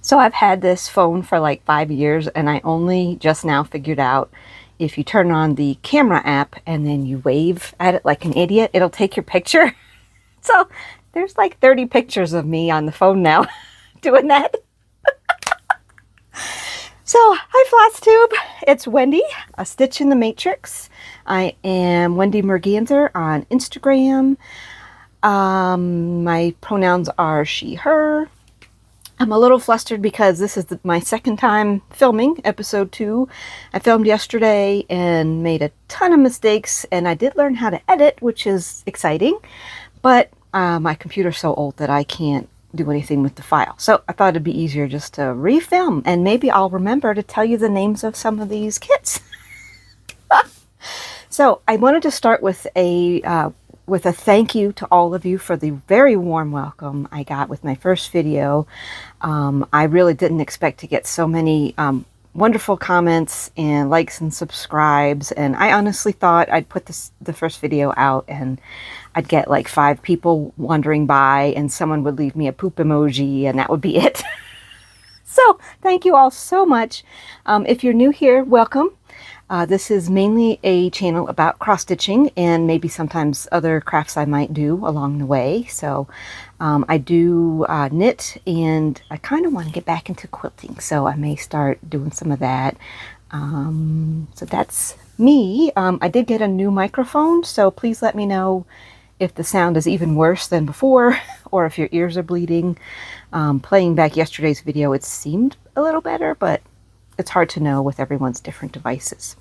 So I've had this phone for like 5 years, and I only just now figured out if you turn on the camera app and then you wave at it like an idiot, it'll take your picture. So there's like 30 pictures of me on the phone now doing that. So hi Flosstube, it's Wendy, a Stitch in the Matrix. I am Wendy Merganser on Instagram. My pronouns are she, her. I'm a little flustered because this is my second time filming episode 2. I filmed yesterday and made a ton of mistakes, and I did learn how to edit, which is exciting, but my computer's so old that I can't do anything with the file. So I thought it'd be easier just to refilm, and maybe I'll remember to tell you the names of some of these kits. So I wanted to start with a thank you to all of you for the very warm welcome I got with my first video. I really didn't expect to get so many wonderful comments and likes and subscribes, and I honestly thought I'd put the first video out and I'd get like 5 people wandering by and someone would leave me a poop emoji and that would be it. So thank you all so much. If you're new here, welcome. This is mainly a channel about cross-stitching and maybe sometimes other crafts I might do along the way. So I do knit, and I kind of want to get back into quilting, so I may start doing some of that. So that's me. I did get a new microphone, so please let me know if the sound is even worse than before or if your ears are bleeding. Playing back yesterday's video, it seemed a little better, but it's hard to know with everyone's different devices.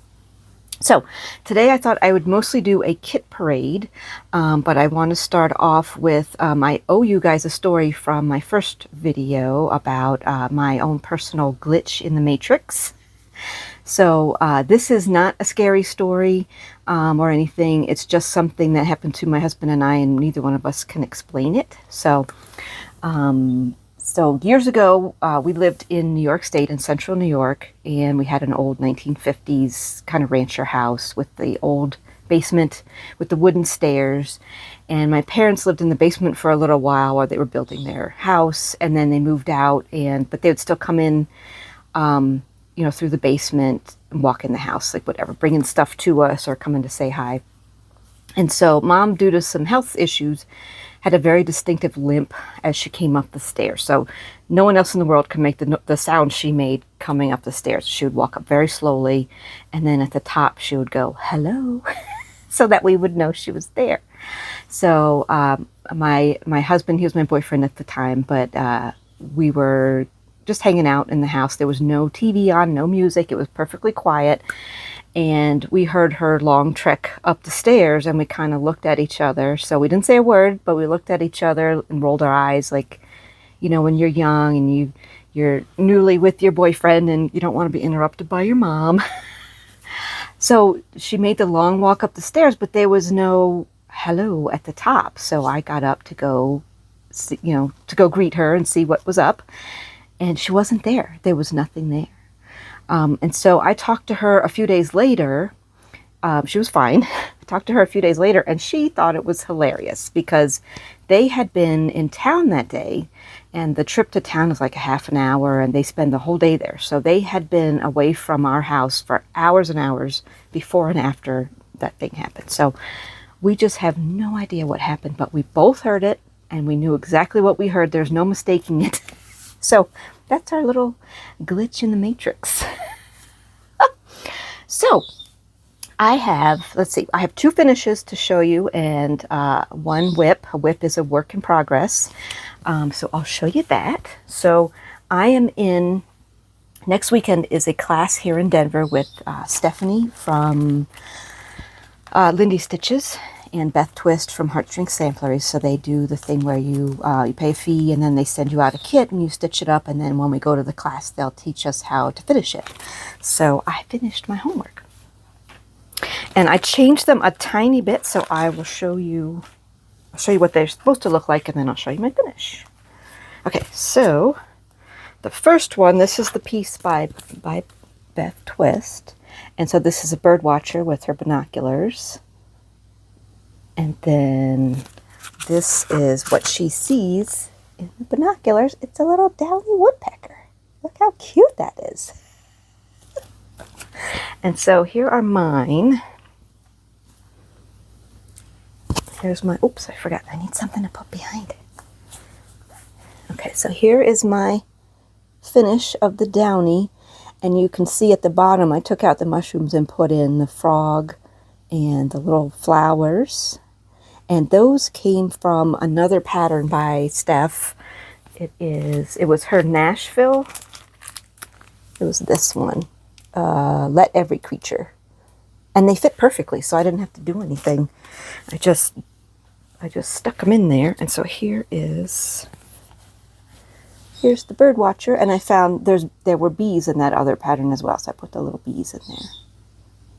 So today I thought I would mostly do a kit parade, but I want to start off with I owe you guys a story from my first video about my own personal glitch in the Matrix. So this is not a scary story or anything. It's just something that happened to my husband and I, and neither one of us can explain it. So years ago, we lived in New York State, in central New York, and we had an old 1950s kind of rancher house with the old basement with the wooden stairs. And my parents lived in the basement for a little while they were building their house, and then they moved out, but they would still come in, through the basement and walk in the house, like whatever, bringing stuff to us or coming to say hi. And so Mom, due to some health issues, had a very distinctive limp as she came up the stairs. So no one else in the world could make the sound she made coming up the stairs. She would walk up very slowly, and then at the top she would go, hello, so that we would know she was there. So my husband, he was my boyfriend at the time, but we were just hanging out in the house. There was no TV on, no music. It was perfectly quiet. And we heard her long trek up the stairs, and we kind of looked at each other. So we didn't say a word, but we looked at each other and rolled our eyes, like, when you're young and you're newly with your boyfriend and you don't want to be interrupted by your mom. So she made the long walk up the stairs, but there was no hello at the top. So I got up to go, to go greet her and see what was up. And she wasn't there. There was nothing there. And so I talked to her a few days later. She was fine. I talked to her a few days later, and she thought it was hilarious because they had been in town that day, and the trip to town is like a half an hour, and they spend the whole day there. So they had been away from our house for hours and hours before and after that thing happened. So we just have no idea what happened, but we both heard it, and we knew exactly what we heard. There's no mistaking it. So that's our little glitch in the Matrix. So I have 2 finishes to show you, and one whip. A whip is a work in progress. So I'll show you that. So I am next weekend is a class here in Denver with Stephanie from Lindy Stitches and Beth Twist from Heartstring Sampleries. So they do the thing where you pay a fee, and then they send you out a kit and you stitch it up, and then when we go to the class they'll teach us how to finish it. So I finished my homework, and I changed them a tiny bit, so I will show you what they're supposed to look like, and then I'll show you my finish. Okay, so the first one, this is the piece by Beth Twist, and so this is a bird watcher with her binoculars. And then this is what she sees in the binoculars. It's a little downy woodpecker. how cute that is. And so here are mine. Here's my, oops, I forgot. I need something to put behind it. Okay, so here is my finish of the downy. And you can see at the bottom, I took out the mushrooms and put in the frog and the little flowers. And those came from another pattern by Steph. It was her Nashville. It was this one. Let Every Creature. And they fit perfectly, so I didn't have to do anything. I just stuck them in there. And so here's the bird watcher, and I found there were bees in that other pattern as well, so I put the little bees in there.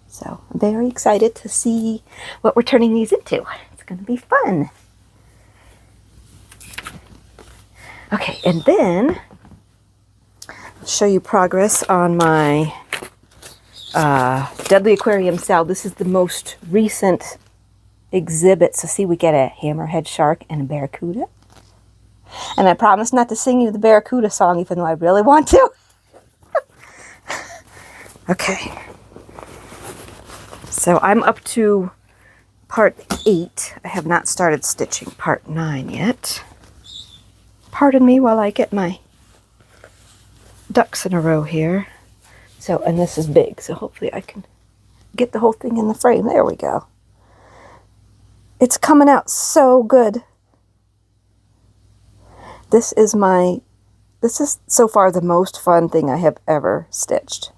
So I'm very excited to see what we're turning these into. It's going to be fun. Okay, and then I'll show you progress on my Deadly Aquarium cell. This is the most recent exhibit. So see, we get a hammerhead shark and a barracuda. And I promise not to sing you the barracuda song, even though I really want to. Okay. So I'm up to part 8. I have not started stitching part 9 yet. Pardon me while I get my ducks in a row here. So, and this is big, so hopefully I can get the whole thing in the frame. There we go. It's coming out so good. This is so far the most fun thing I have ever stitched.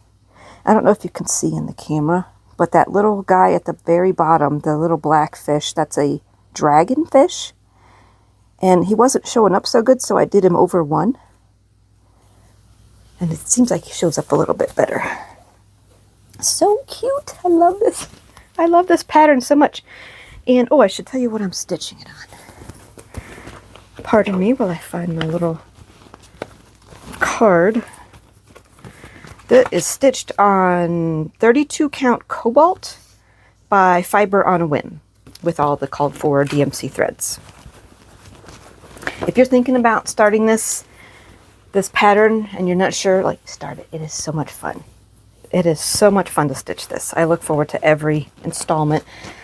I don't know if you can see in the camera, but that little guy at the very bottom, the little black fish, that's a dragonfish. And he wasn't showing up so good, so I did him over 1. And it seems like he shows up a little bit better. So cute. I love this. I love this pattern so much. And, oh, I should tell you what I'm stitching it on. Pardon me while I find my little card. That is stitched on 32 count cobalt by Fiber on a Whim with all the called for DMC threads. If you're thinking about starting this pattern and you're not sure, like, start it. It is so much fun. It is so much fun to stitch this. I look forward to every installment.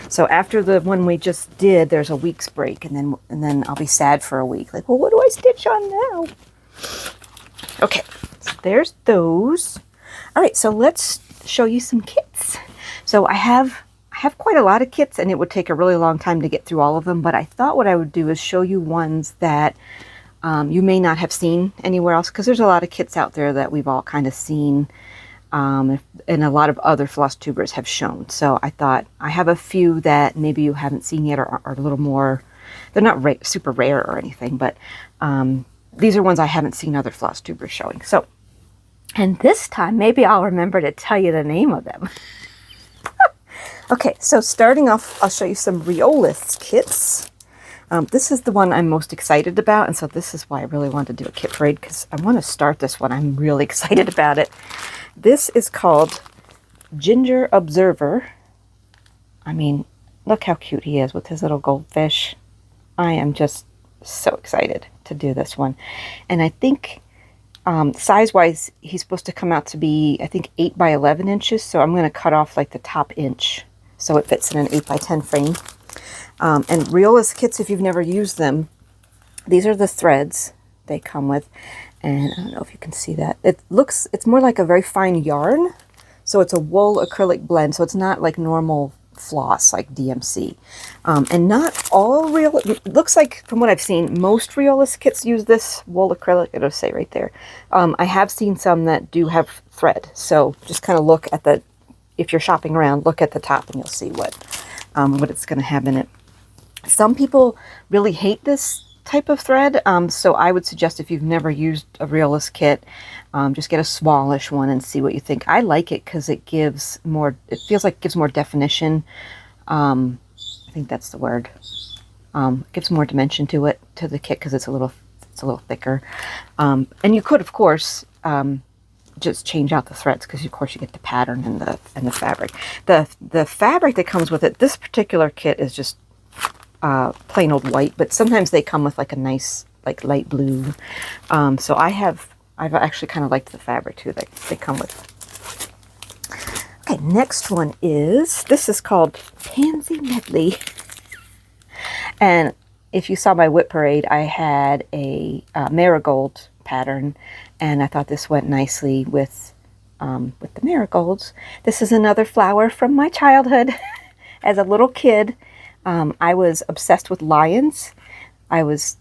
So after the one we just did, there's a week's break, and then I'll be sad for a week. Like, well, what do I stitch on now? Okay, so there's those. All right, so let's show you some kits. So I have quite a lot of kits, and it would take a really long time to get through all of them, but I thought what I would do is show you ones that you may not have seen anywhere else, because there's a lot of kits out there that we've all kind of seen, and a lot of other Flosstubers have shown. So I thought I have a few that maybe you haven't seen yet, or are a little more, they're not super rare or anything, but these are ones I haven't seen other Flosstubers showing. So, and this time maybe I'll remember to tell you the name of them. Okay, so starting off, I'll show you some Reolith kits. This is the one I'm most excited about, and so this is why I really wanted to do a kit parade, because I want to start this one. I'm really excited about it. This is called Ginger Observer. I mean, look how cute he is with his little goldfish. I am just so excited to do this one. And I think size-wise, he's supposed to come out to be, I think, 8 by 11 inches, so I'm going to cut off like the top inch so it fits in an 8 by 10 frame. And Reolith kits, if you've never used them, these are the threads they come with. And I don't know if you can see that. It's more like a very fine yarn. So it's a wool acrylic blend. So it's not like normal floss like DMC. And not all it looks like, from what I've seen, most Reolith kits use this wool acrylic. It'll say right there. I have seen some that do have thread. So just kind of look at if you're shopping around, look at the top and you'll see what it's going to have in it. Some people really hate this type of thread, so I would suggest, if you've never used a Reolith kit, just get a smallish one and see what you think. I like it because it gives more, it feels like it gives more definition. I think that's the word. It gives more dimension to the kit, because it's a little thicker. And you could, of course, just change out the threads, because of course you get the pattern and the fabric. The fabric that comes with it, this particular kit is just plain old white, but sometimes they come with like a nice like light blue. So I have I've actually kind of liked the fabric too that they come with. Okay, next one is, this is called Pansy Medley. And if you saw my whip parade, I had a marigold pattern, and I thought this went nicely with the marigolds. This is another flower from my childhood. As a little kid, I was obsessed with lions. I was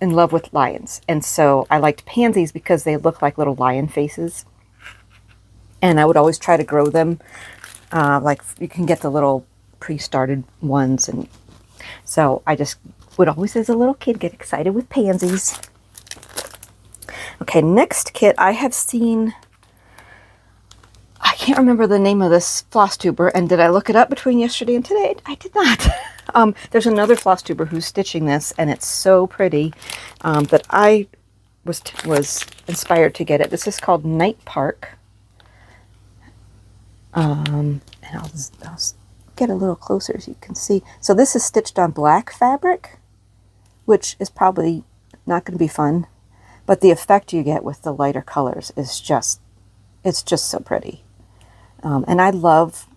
in love with lions, and so I liked pansies because they look like little lion faces. And I would always try to grow them. Like you can get the little pre-started ones, and so I just would always, as a little kid, get excited with pansies. Okay, next kit I have seen. I can't remember the name of this Flosstuber, and did I look it up between yesterday and today? I did not. There's another Flosstuber who's stitching this, and it's so pretty that I was inspired to get it. This is called Night Park. And I'll get a little closer so you can see. So this is stitched on black fabric, which is probably not going to be fun, but the effect you get with the lighter colors is just, it's just so pretty. And I love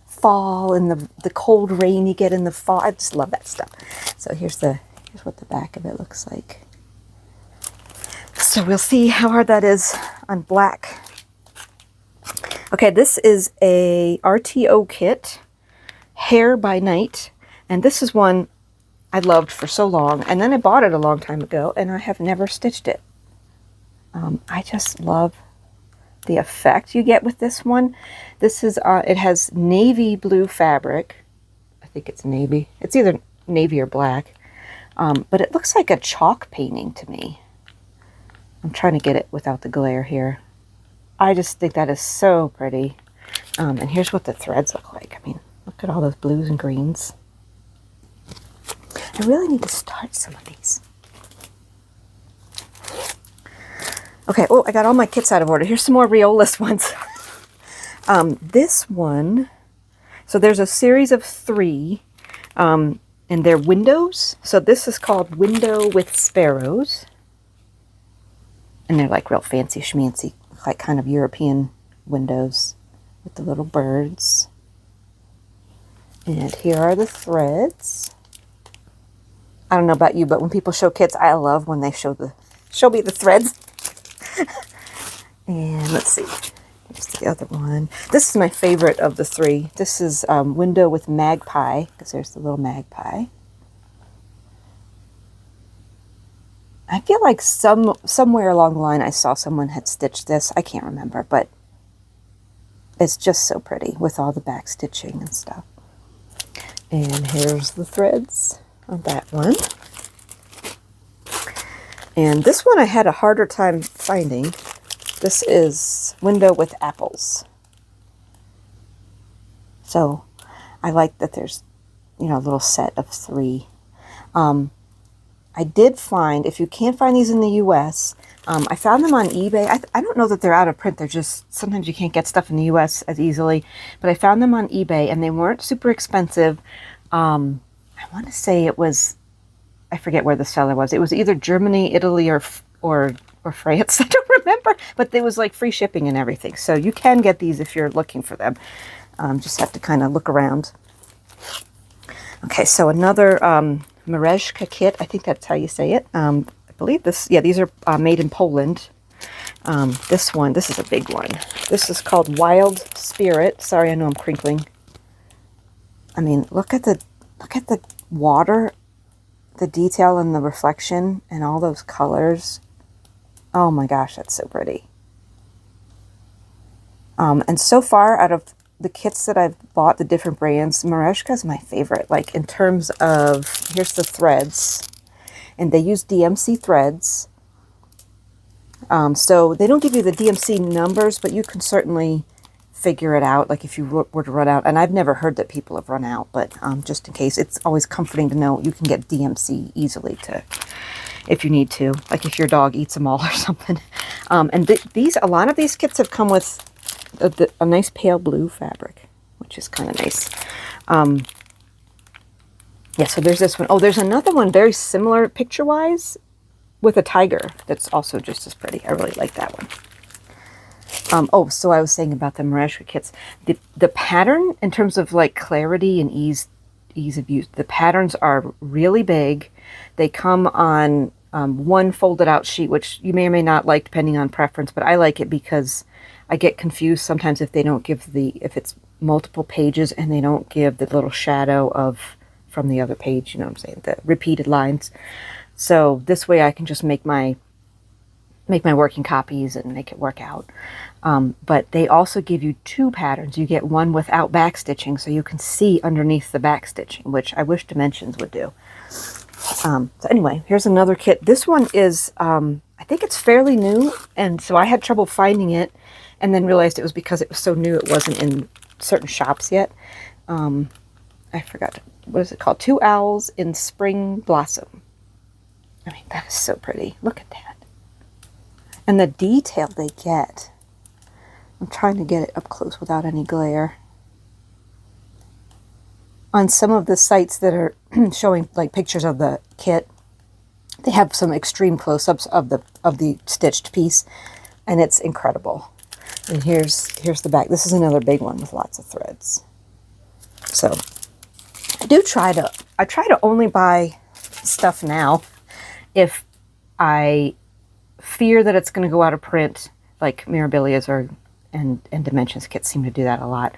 fall and the cold rain you get in the fall. I just love that stuff. So here's what the back of it looks like. So we'll see how hard that is on black. Okay, this is a RTO kit, Hair by Night, and this is one I loved for so long, and then I bought it a long time ago, and I have never stitched it. I just love the effect you get with this one. This is, it has navy blue fabric. I think it's navy. It's either navy or black, but it looks like a chalk painting to me. I'm trying to get it without the glare here. I just think that is so pretty. And here's what the threads look like. I mean, look at all those blues and greens. I really need to start some of these. Okay, oh, I got all my kits out of order. Here's some more Riolis ones. This one, so there's a series of 3, and they're windows. So this is called Window with Sparrows. And they're like real fancy schmancy, like kind of European windows with the little birds. And here are the threads. I don't know about you, but when people show kits, I love when they show me the threads. And let's see, here's the other one. This is my favorite of the 3. This is Window with Magpie, because there's the little magpie. I feel like somewhere along the line I saw someone had stitched this. I can't remember, but it's just so pretty with all the back stitching and stuff. And here's the threads on that one. And this one I had a harder time finding. This is Window with Apples. So I like that there's, you know, a little set of 3. I did find, if you can't find these in the US, I found them on eBay. I don't know that they're out of print. They're just, sometimes you can't get stuff in the US as easily. But I found them on eBay, and they weren't super expensive. I want to say it was, I forget where the seller was. It was either Germany, Italy, or France. I don't remember. But it was like free shipping and everything. So you can get these if you're looking for them. Just have to kind of look around. Okay, so another Merezka kit. I think that's how you say it. I believe this, yeah, these are made in Poland. This is a big one. This is called Wild Spirit. Sorry, I know I'm crinkling. I mean, look at the water, the detail and the reflection and all those colors. Oh my gosh, that's so pretty. And so far, out of the kits that I've bought, the different brands, Merezka is my favorite. Like in terms of, here's the threads, and they use DMC threads. So they don't give you the DMC numbers, but you can certainly figure it out. Like if you were to run out, and I've never heard that people have run out, but just in case, it's always comforting to know you can get DMC easily if you need to, like if your dog eats them all or something. And a lot of these kits have come with a nice pale blue fabric, which is kind of nice. Yeah, so there's this one. Oh, there's another one very similar picture-wise, with a tiger that's also just as pretty. I really like that one. Oh, so I was saying about the Mereshka kits. The pattern, in terms of like clarity and ease of use, the patterns are really big. They come on one folded out sheet, which you may or may not like depending on preference, but I like it because I get confused sometimes if they don't give if it's multiple pages and they don't give the little shadow from the other page, you know what I'm saying, the repeated lines. So this way I can just make my working copies and make it work out. But they also give you two patterns. You get one without backstitching, so you can see underneath the backstitching, which I wish Dimensions would do. So anyway, here's another kit. This one is, I think it's fairly new, and so I had trouble finding it, and then realized it was because it was so new it wasn't in certain shops yet. I forgot, what is it called? Two Owls in Spring Blossom. I mean, that is so pretty. Look at that. And the detail they get. I'm trying to get it up close without any glare. On some of the sites that are showing like pictures of the kit, they have some extreme close-ups of the stitched piece, and it's incredible. And here's the back. This is another big one with lots of threads. So I try to only buy stuff now if I fear that it's going to go out of print, like Mirabilia's and Dimensions kits seem to do that a lot.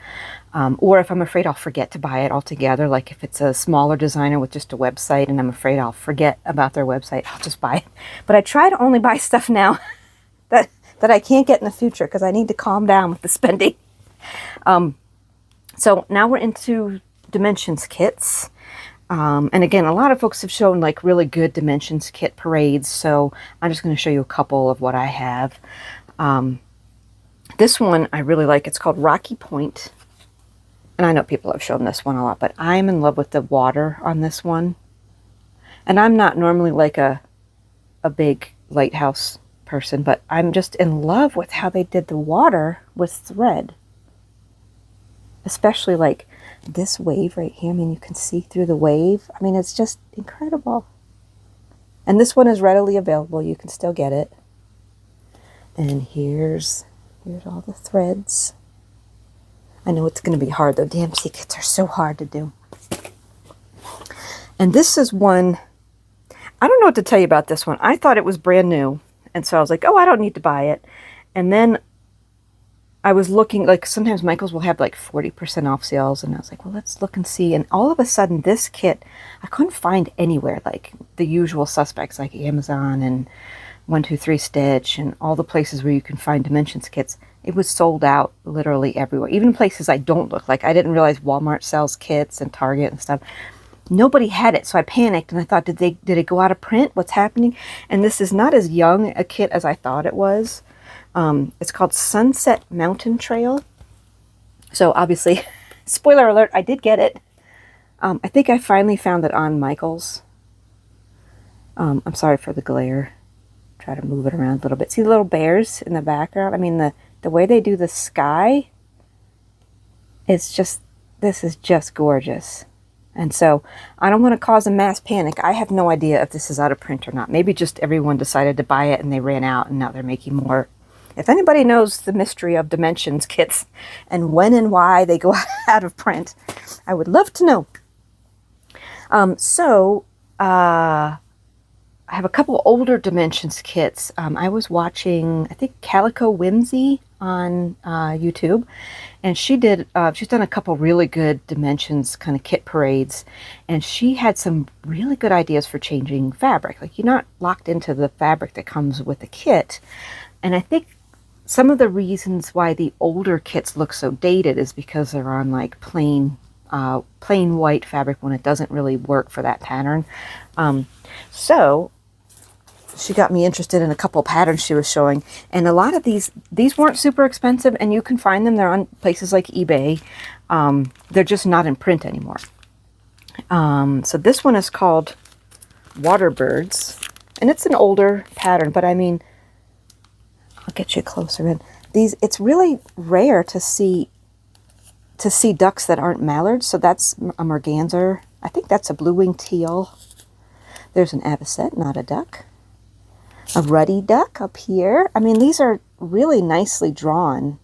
Or if I'm afraid I'll forget to buy it altogether, like if it's a smaller designer with just a website and I'm afraid I'll forget about their website, I'll just buy it. But I try to only buy stuff now that I can't get in the future because I need to calm down with the spending. So now we're into Dimensions kits. And again, a lot of folks have shown like really good Dimensions kit parades, so I'm just going to show you a couple of what I have. This one I really like. It's called Rocky Point. And I know people have shown this one a lot, but I'm in love with the water on this one. And I'm not normally like a big lighthouse person, but I'm just in love with how they did the water with thread. Especially like this wave right here. I mean, you can see through the wave. I mean, it's just incredible. And this one is readily available. You can still get it. And here's all the threads. I know it's going to be hard, though. DMC kits are so hard to do. And this is one, I don't know what to tell you about this one. I thought it was brand new. And so I was like, oh, I don't need to buy it. And then I was looking, like sometimes Michael's will have like 40% off sales. And I was like, well, let's look and see. And all of a sudden, this kit, I couldn't find anywhere, like the usual suspects like Amazon and 123 Stitch and all the places where you can find Dimensions kits. It was sold out literally everywhere, even places I don't look like. I didn't realize Walmart sells kits and Target and stuff. Nobody had it, so I panicked and I thought, did it go out of print? What's happening? And this is not as young a kit as I thought it was. It's called Sunset Mountain Trail. So obviously, spoiler alert, I did get it. I think I finally found it on Michael's. I'm sorry for the glare. Try to move it around a little bit. See the little bears in the background? I mean, the way they do the sky, it's just, this is just gorgeous. And so I don't want to cause a mass panic. I have no idea if this is out of print or not. Maybe just everyone decided to buy it and they ran out and now they're making more. If anybody knows the mystery of Dimensions kits and when and why they go out of print, I would love to know. I have a couple older Dimensions kits. I was watching, I think, Calico Whimsy on YouTube, and she's done a couple really good Dimensions kind of kit parades, and she had some really good ideas for changing fabric. Like, you're not locked into the fabric that comes with the kit, and I think some of the reasons why the older kits look so dated is because they're on like plain white fabric when it doesn't really work for that pattern. So she got me interested in a couple patterns she was showing, and a lot of these weren't super expensive, and you can find them. They're on places like eBay. They're just not in print anymore. So this one is called Waterbirds, and it's an older pattern, but I mean, I'll get you closer in. It's really rare to see ducks that aren't mallards. So that's a merganser. I think that's a blue-winged teal. There's an avocet, not a duck. a ruddy duck up here. I mean, these are really nicely drawn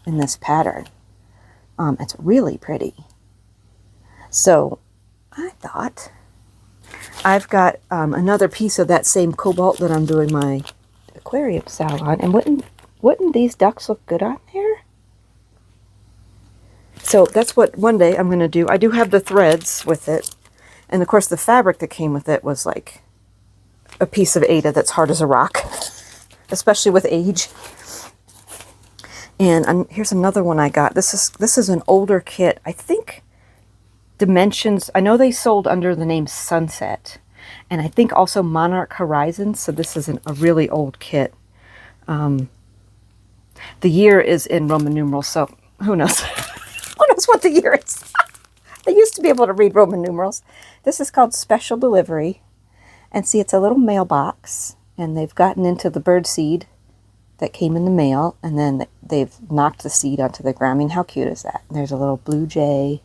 in this pattern. It's really pretty. So I thought I've got another piece of that same cobalt that I'm doing my aquarium sow on, and wouldn't these ducks look good on there? So that's what one day I'm going to do. I do have the threads with it, and of course the fabric that came with it was like a piece of Ada that's hard as a rock, especially with age. And here's another one I got. This is an older kit. I think Dimensions, I know they sold under the name Sunset, and I think also Monarch Horizons, so this is a really old kit. The year is in Roman numerals, so who knows? Who knows what the year is? I used to be able to read Roman numerals. This is called Special Delivery, and see, it's a little mailbox, and they've gotten into the bird seed that came in the mail, and then they've knocked the seed onto the ground. I mean, how cute is that? And there's a little blue jay.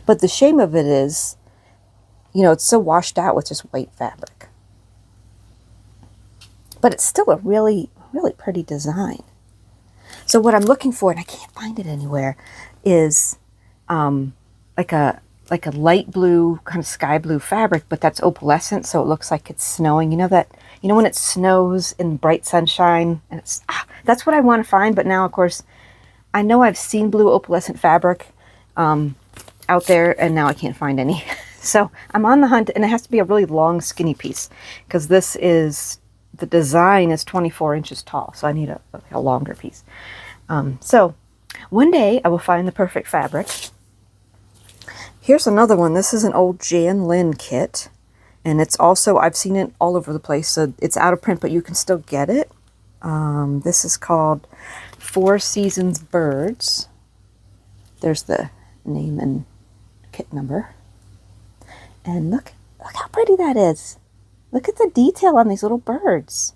But the shame of it is, you know, it's so washed out with just white fabric. But it's still a really, really pretty design. So what I'm looking for, and I can't find it anywhere, is like a light blue, kind of sky blue fabric, but that's opalescent, so it looks like it's snowing. You know when it snows in bright sunshine, and that's what I want to find. But now, of course, I know I've seen blue opalescent fabric out there, and now I can't find any. So I'm on the hunt, and it has to be a really long, skinny piece, because the design is 24 inches tall, so I need a longer piece. So one day I will find the perfect fabric. Here's another one. This is an old Jan Lynn kit, and it's also, I've seen it all over the place, so it's out of print, but you can still get it. This is called Four Seasons Birds. There's the name and kit number. And look how pretty that is. Look at the detail on these little birds.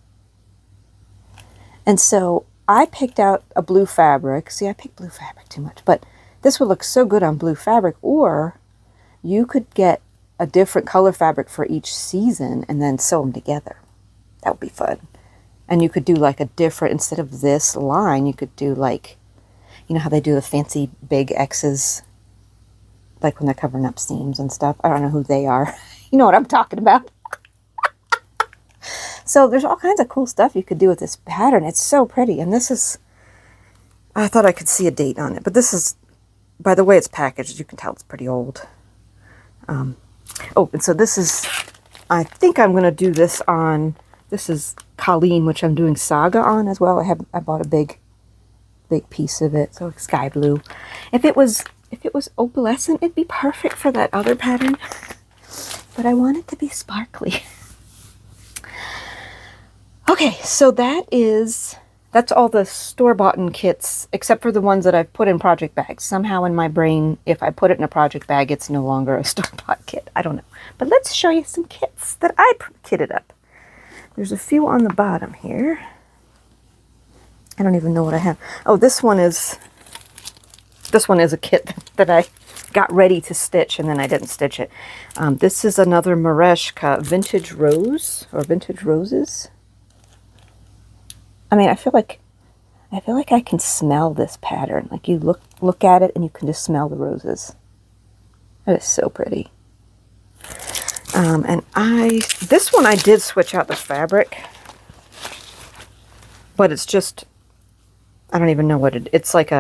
And so I picked out a blue fabric. See, I picked blue fabric too much, but this would look so good on blue fabric. Or you could get a different color fabric for each season and then sew them together. That would be fun. And you could do like a different, instead of this line, you could do like, you know how they do the fancy big X's, like when they're covering up seams and stuff. I don't know who they are. You know what I'm talking about. So there's all kinds of cool stuff you could do with this pattern. It's so pretty. And this is, I thought I could see a date on it, but this is, by the way it's packaged, you can tell it's pretty old. Oh, and so this is, I think I'm going to do this on, this is Colleen, which I'm doing Saga on as well. I bought a big piece of it, so sky blue. If it was opalescent, it'd be perfect for that other pattern, but I want it to be sparkly. Okay, so that's all the store-bought kits, except for the ones that I've put in project bags. Somehow in my brain, if I put it in a project bag, it's no longer a store-bought kit. I don't know. But let's show you some kits that I kitted up. There's a few on the bottom here. I don't even know what I have. Oh, this one is a kit that I got ready to stitch, and then I didn't stitch it. This is another Mereshka Vintage Rose, or Vintage Roses. I mean, I feel like I can smell this pattern. Like you look at it and you can just smell the roses. That is so pretty. And this one I did switch out the fabric, but it's just, I don't even know what it's like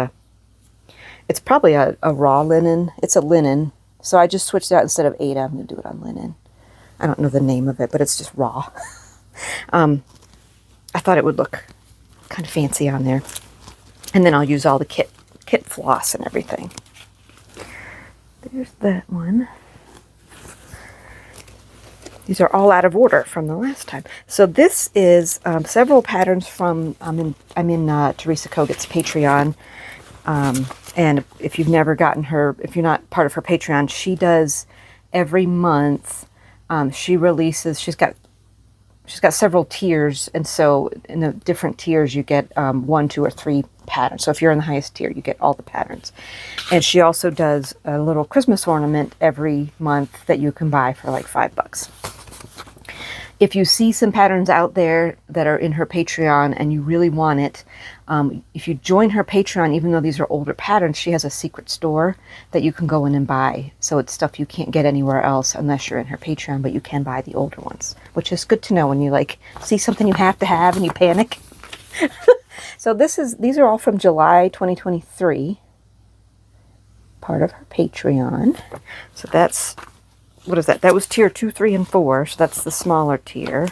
it's probably a raw linen. It's a linen. So I just switched out, instead of Ada, I'm going to do it on linen. I don't know the name of it, but it's just raw. I thought it would look kind of fancy on there. And then I'll use all the kit floss and everything. There's that one. These are all out of order from the last time. So this is several patterns from, I'm in Teresa Kogut's Patreon. And if you've never gotten her, if you're not part of her Patreon, she does every month. She releases, she's got several tiers, and so in the different tiers you get 1, 2, or 3 patterns. So if you're in the highest tier, you get all the patterns. And she also does a little Christmas ornament every month that you can buy for like $5. If you see some patterns out there that are in her Patreon and you really want it, if you join her Patreon, even though these are older patterns, she has a secret store that you can go in and buy. So it's stuff you can't get anywhere else unless you're in her Patreon, but you can buy the older ones, which is good to know when you like see something you have to have and you panic. So these are all from July 2023, part of her Patreon. So that's, what is that? That was tier 2, 3, and 4. So that's the smaller tier.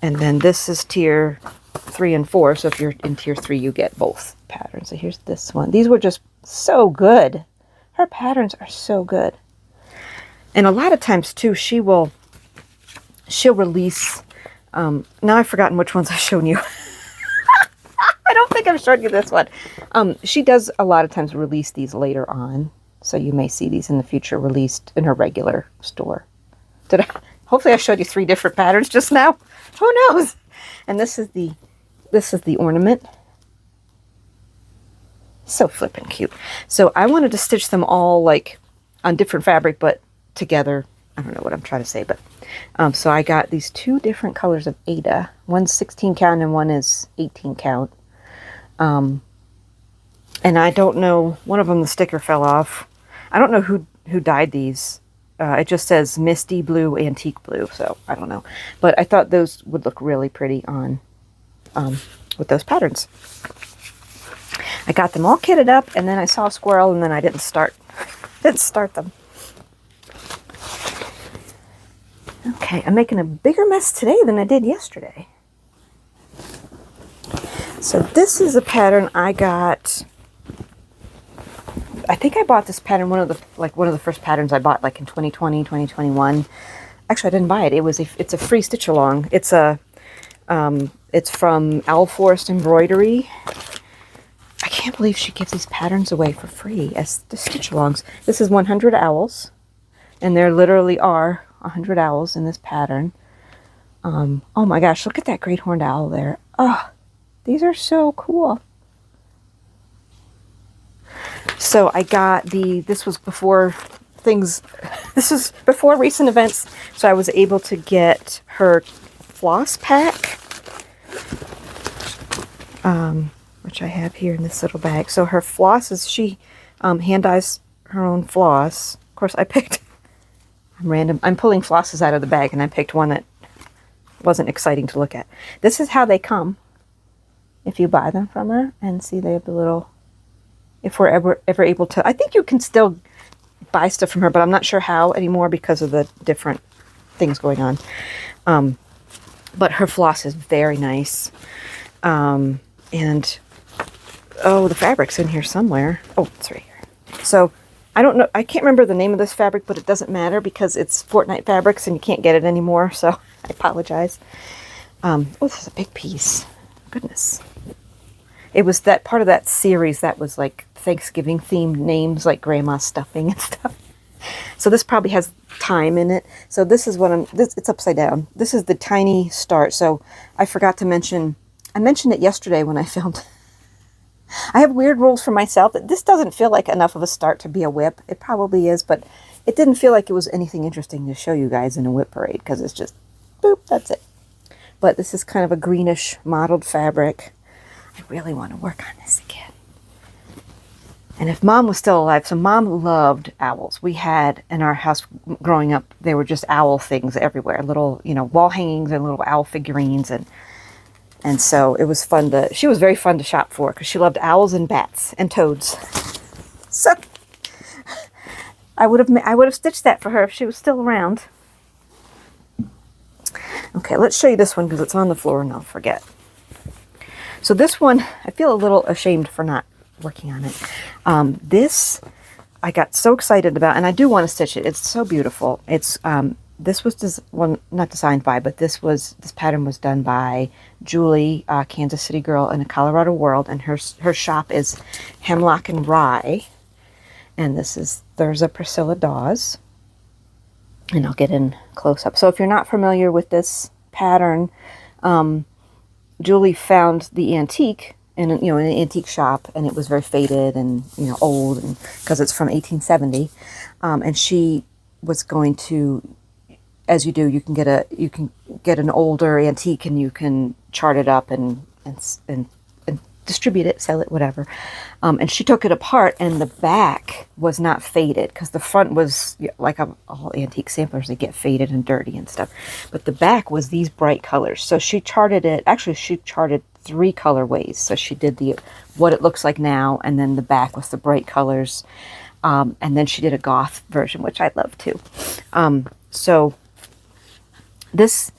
And then this is tier 3 and 4. So if you're in tier 3, you get both patterns. So here's this one. These were just so good. Her patterns are so good. And a lot of times too, she'll release, now I've forgotten which ones I've shown you. I don't think I've shown you this one. She does a lot of times release these later on. So you may see these in the future released in her regular store. Hopefully I showed you 3 different patterns just now. Who knows? And this is the ornament. So flippin' cute. So I wanted to stitch them all like on different fabric, but together. I don't know what I'm trying to say, but so I got these 2 different colors of Ada. One's 16 count and one is 18 count. And I don't know, one of them the sticker fell off. I don't know who dyed these. It just says Misty Blue, Antique Blue, so I don't know. But I thought those would look really pretty on with those patterns. I got them all kitted up, and then I saw a squirrel, and then I didn't start them. Okay, I'm making a bigger mess today than I did yesterday. So this is a pattern I got. I think I bought this pattern, one of the first patterns I bought like in 2020, 2021. Actually, I didn't buy it. It's a free stitch along. It's from Owl Forest Embroidery. I can't believe she gives these patterns away for free as the stitch alongs. This is 100 owls, and there literally are 100 owls in this pattern. Oh my gosh, look at that great horned owl there. Oh, these are so cool. So I got this was before this is before recent events, so I was able to get her floss pack, which I have here in this little bag. So her flosses, she hand dyes her own floss. Of course, I'm pulling flosses out of the bag, and I picked one that wasn't exciting to look at. This is how they come if you buy them from her, and see they have the little, if we're ever able to, I think you can still buy stuff from her, but I'm not sure how anymore because of the different things going on. But her floss is very nice. And, oh, the fabric's in here somewhere. Oh, it's right here. So, I don't know, I can't remember the name of this fabric, but it doesn't matter because it's Fortnite fabrics and you can't get it anymore, so I apologize. Oh, this is a big piece. Goodness. It was that part of that series that was like Thanksgiving themed names, like grandma stuffing and stuff. So this probably has time in it. So this is what it's upside down. This is the tiny start. So I forgot to mention, I mentioned it yesterday when I filmed. I have weird rules for myself. This doesn't feel like enough of a start to be a whip. It probably is, but it didn't feel like it was anything interesting to show you guys in a whip parade because it's just, boop, that's it. But this is kind of a greenish mottled fabric. I really want to work on this again. And if Mom was still alive, so Mom loved owls. We had in our house growing up, there were just owl things everywhere. Little, wall hangings and little owl figurines. And so it was fun she was very fun to shop for because she loved owls and bats and toads. So I would have stitched that for her if she was still around. Okay, let's show you this one because it's on the floor and I'll forget. So this one, I feel a little ashamed for not working on it. This I got so excited about, and I do want to stitch it. It's so beautiful. It's this was not designed by, but this pattern was done by Julie, Kansas City girl in a Colorado World, and her shop is Hemlock and Rye. And there's a Priscilla Dawes, and I'll get in close up. So if you're not familiar with this pattern, Julie found the antique in an antique shop, and it was very faded and old, and because it's from 1870, and she was going to as you do, you can get an older antique and you can chart it up and distribute it, sell it, whatever. And she took it apart, and the back was not faded, because the front was like all antique samplers, they get faded and dirty and stuff. But the back was these bright colors. So she charted it. Actually, she charted 3 colorways. So she did what it looks like now, and then the back was the bright colors. And then she did a goth version, which I love too. So this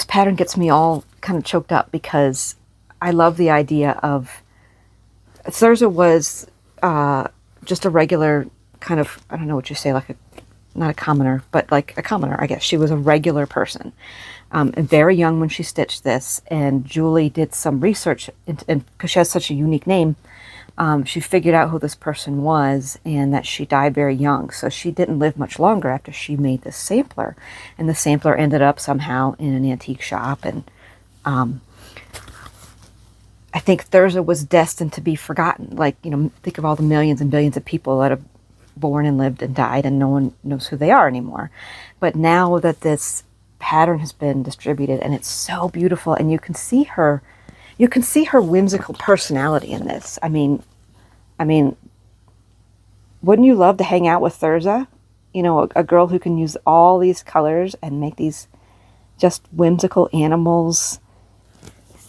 pattern gets me all kind of choked up, because I love the idea of Thurza was just a regular kind of, I don't know what you say, like not a commoner, but like a commoner, I guess. She was a regular person, and very young when she stitched this. And Julie did some research, and because she has such a unique name, she figured out who this person was, and that she died very young. So she didn't live much longer after she made this sampler. And the sampler ended up somehow in an antique shop. And I think Thurza was destined to be forgotten. Like, think of all the millions and billions of people that have born and lived and died, and no one knows who they are anymore. But now that this pattern has been distributed, and it's so beautiful, and you can see her whimsical personality in this. I mean, wouldn't you love to hang out with Thurza? A girl who can use all these colors and make these just whimsical animals.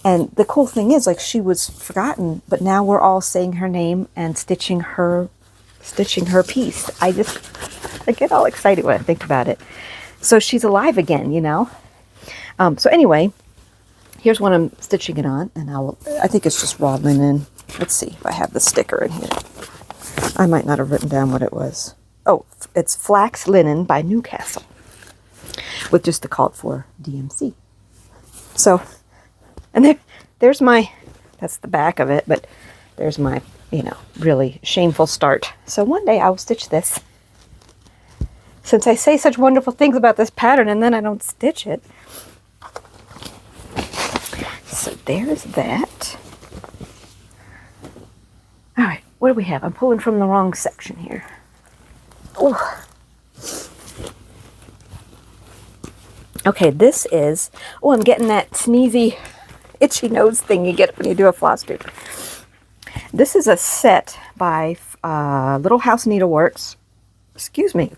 And the cool thing is, like, she was forgotten, but now we're all saying her name and stitching her piece. I get all excited when I think about it. So she's alive again, So anyway, here's what I'm stitching it on, and I think it's just raw linen. Let's see if I have the sticker in here. I might not have written down what it was. Oh, it's Flax Linen by Newcastle, with just the called for DMC. So, and there's that's the back of it, but there's my, really shameful start. So one day I will stitch this. Since I say such wonderful things about this pattern and then I don't stitch it. So there's that. All right, what do we have? I'm pulling from the wrong section here. Oh. Okay, this is, I'm getting that sneezy, itchy nose thing you get when you do a Flosstube. This is a set by Little House Needleworks,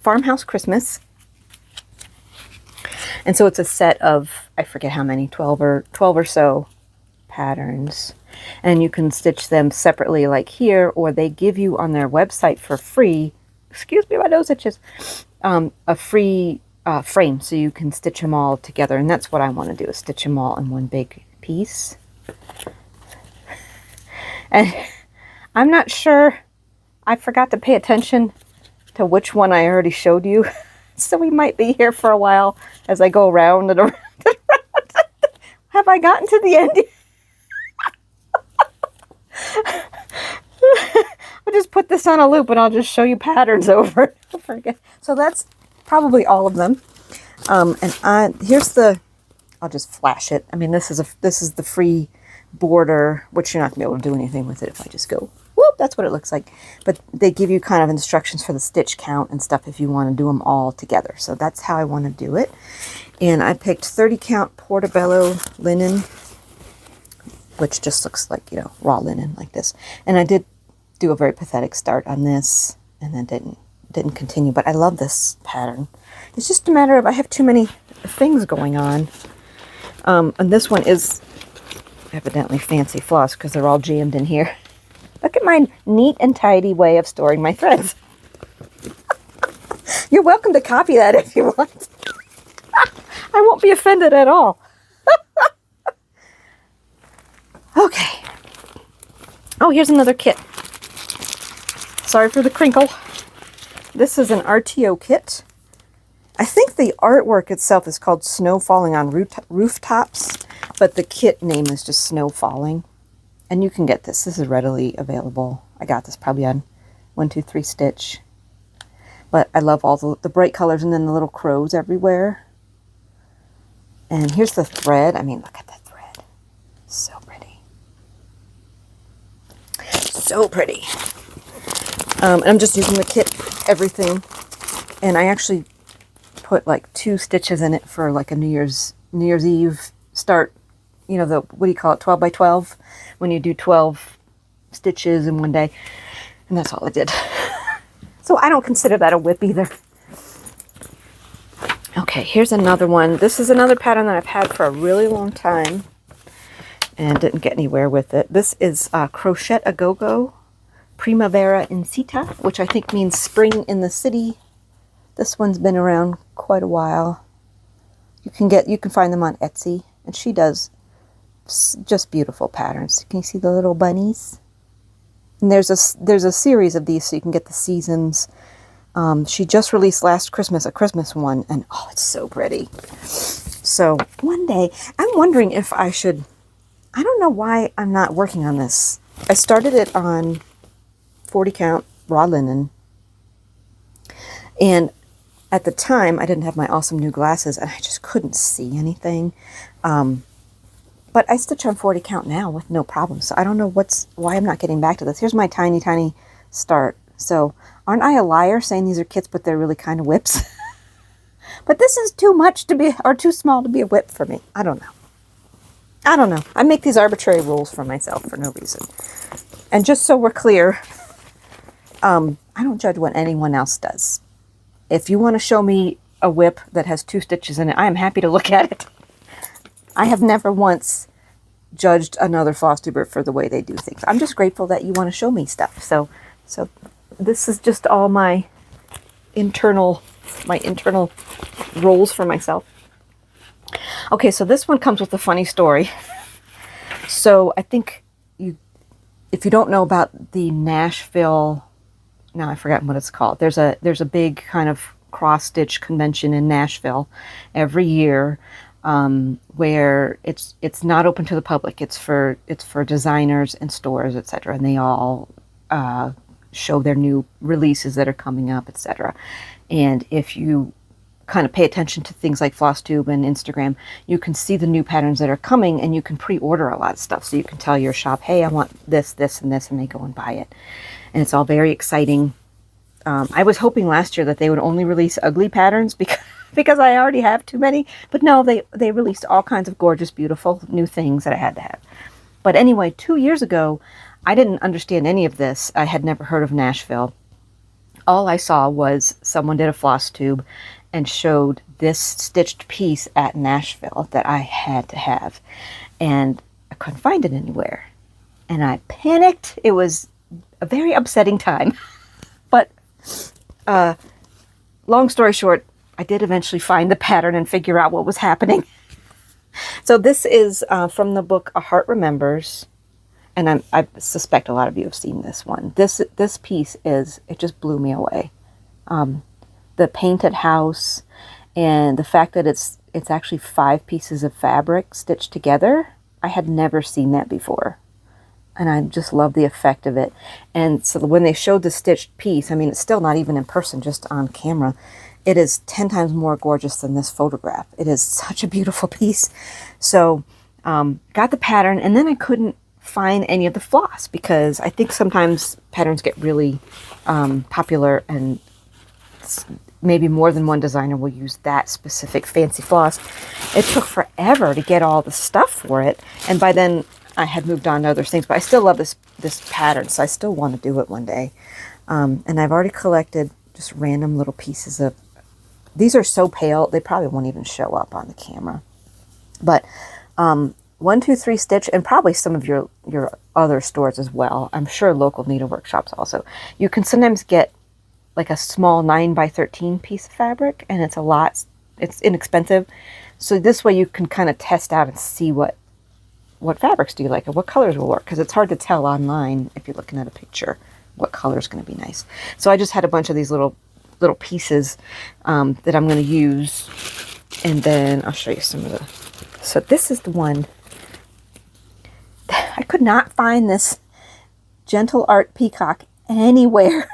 Farmhouse Christmas. And so it's a set of, I forget how many, 12 or so patterns. And you can stitch them separately like here, or they give you on their website for free, my nose itches, a free frame, so you can stitch them all together. And that's what I want to do, is stitch them all in one big piece. And I'm not sure, I forgot to pay attention to which one I already showed you. So we might be here for a while as I go around and around and around. Have I gotten to the end? I'll just put this on a loop and I'll just show you patterns over. So that's probably all of them. And here's I'll just flash it. I mean, this is the free border, which you're not gonna be able to do anything with it if I just go whoop. That's what it looks like. But they give you kind of instructions for the stitch count and stuff if you want to do them all together. So that's how I want to do it. And I picked 30 count Portobello linen, which just looks like, raw linen like this. And I did do a very pathetic start on this and then didn't continue, but I love this pattern. It's just a matter of I have too many things going on. And this one is evidently fancy floss because they're all jammed in here. Look at my neat and tidy way of storing my threads. You're welcome to copy that if you want. I won't be offended at all. Okay. Oh, here's another kit. Sorry for the crinkle. This is an RTO kit. I think the artwork itself is called Snow Falling on Rooftops, but the kit name is just Snow Falling. And you can get this. This is readily available. I got this probably on 1, 2, 3 Stitch. But I love all the bright colors and then the little crows everywhere. And here's the thread. I mean, look at that thread. So pretty. So pretty. And I'm just using the kit, everything. And I actually put like 2 stitches in it for like a New Year's Eve start, you know, the, what do you call it, 12 by 12, when you do 12 stitches in one day. And that's all I did. So I don't consider that a whip either. Okay, here's another one. This is another pattern that I've had for a really long time and didn't get anywhere with it. This is Crochet A Go-Go Primavera in Cita, which I think means spring in the city. This one's been around quite a while. You can find them on Etsy, and she does just beautiful patterns. Can you see the little bunnies? And there's a series of these, so you can get the seasons. She just released last Christmas a Christmas one, and oh, it's so pretty. So one day, I'm wondering if I should, I don't know why I'm not working on this. I started it on 40 count raw linen, and at the time I didn't have my awesome new glasses and I just couldn't see anything. But I stitch on 40 count now with no problem, so I don't know why I'm not getting back to this. Here's my tiny start. So aren't I a liar saying these are kits but they're really kind of whips? But this is too much to be, or too small to be a whip for me. I don't know. I make these arbitrary rules for myself for no reason. And just so we're clear, I don't judge what anyone else does. If you want to show me a whip that has 2 stitches in it, I am happy to look at it. I have never once judged another Flosstuber for the way they do things. I'm just grateful that you want to show me stuff. So this is just all my internal roles for myself. Okay, so this one comes with a funny story. So I think if you don't know about the Nashville, now I've forgotten what it's called. There's a big kind of cross-stitch convention in Nashville every year, where it's not open to the public. It's for designers and stores, etc. And they all show their new releases that are coming up, etc. And if you kind of pay attention to things like Flosstube and Instagram, you can see the new patterns that are coming, and you can pre-order a lot of stuff. So you can tell your shop, hey, I want this, this, and this, and they go and buy it. And it's all very exciting. I was hoping last year that they would only release ugly patterns because I already have too many. But no, they released all kinds of gorgeous, beautiful new things that I had to have. But anyway, 2 years ago, I didn't understand any of this. I had never heard of Nashville. All I saw was someone did a Flosstube and showed this stitched piece at Nashville that I had to have. And I couldn't find it anywhere. And I panicked. It was a very upsetting time. But long story short, I did eventually find the pattern and figure out what was happening. So this is from the book A Heart Remembers. And I suspect a lot of you have seen this one. This piece it just blew me away. The painted house and the fact that it's actually 5 pieces of fabric stitched together. I had never seen that before. And I just love the effect of it. And so when they showed the stitched piece, I mean, it's still not even in person, just on camera. It is 10 times more gorgeous than this photograph. It is such a beautiful piece. So got the pattern, and then I couldn't find any of the floss because I think sometimes patterns get really popular and maybe more than one designer will use that specific fancy floss. It took forever to get all the stuff for it, and by then I had moved on to other things, but I still love this pattern, so I still want to do it one day. And I've already collected just random little pieces of, these are so pale, they probably won't even show up on the camera. But 1, 2, 3 stitch, and probably some of your other stores as well. I'm sure local needlework shops also. You can sometimes get like a small 9 by 13 piece of fabric, and it's inexpensive. So this way you can kind of test out and see what fabrics do you like and what colors will work, because it's hard to tell online if you're looking at a picture what color is going to be nice. So I just had a bunch of these little pieces that I'm going to use, and then I'll show you some of the. So this is the one. I could not find this Gentle Art Peacock anywhere.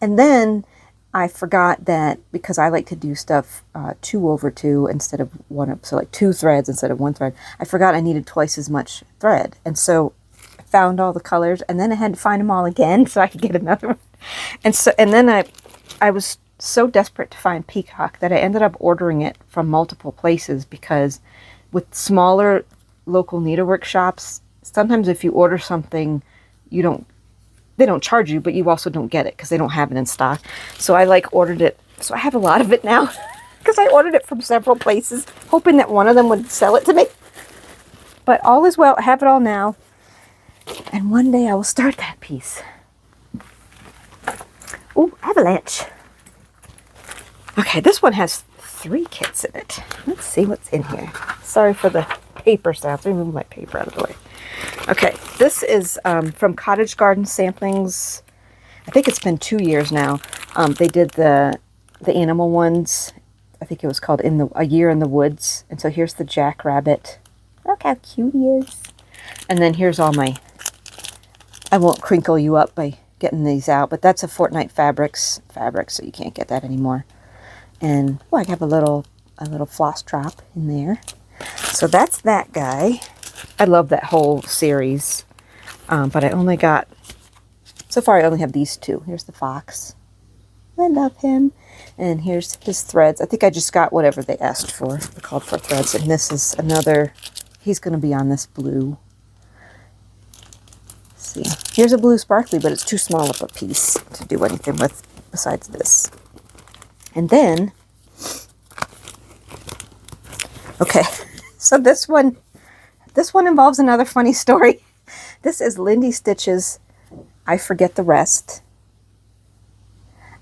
And then I forgot that because I like to do stuff 2 over 2 instead of 1, so like 2 threads instead of 1 thread. I forgot I needed twice as much thread, and so I found all the colors, and then I had to find them all again so I could get another one. And then I was so desperate to find peacock that I ended up ordering it from multiple places, because with smaller local needlework shops, sometimes if you order something, they don't charge you, but you also don't get it because they don't have it in stock. So I like ordered it. So I have a lot of it now because I ordered it from several places, hoping that one of them would sell it to me. But all is well. I have it all now. And one day I will start that piece. Ooh, avalanche. Okay, this one has 3 kits in it. Let's see what's in here. Sorry for the paper sounds. Let me move my paper out of the way. Okay, this is from Cottage Garden Samplings. I think it's been 2 years now. They did the animal ones. I think it was called A Year in the Woods. And so here's the jackrabbit. Look how cute he is. And then here's all my... I won't crinkle you up by getting these out, but that's a Fortnite Fabrics fabric, so you can't get that anymore. And oh, I have a little floss drop in there. So that's that guy. I love that whole series, but I only got, so far I only have these 2. Here's the fox. I love him. And here's his threads. I think I just got whatever they asked for. They called for threads. And this is another, he's going to be on this blue. Let's see. Here's a blue sparkly, but it's too small of a piece to do anything with besides this. And then, okay, so this one involves another funny story. This is Lindy Stitch's I Forget the Rest.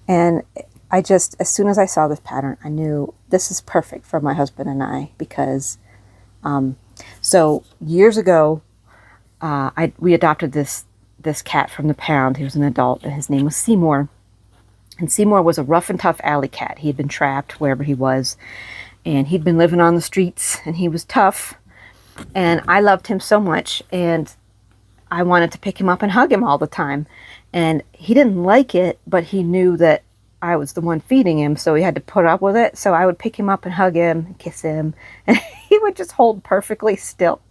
And I just, as soon as I saw this pattern, I knew this is perfect for my husband and I, because, so years ago, we adopted this cat from the pound. He was an adult, and his name was Seymour. And Seymour was a rough and tough alley cat. He had been trapped wherever he was, and he'd been living on the streets, and he was tough. And I loved him so much, and I wanted to pick him up and hug him all the time. And he didn't like it, but he knew that I was the one feeding him, so he had to put up with it. So I would pick him up and hug him and kiss him, and he would just hold perfectly still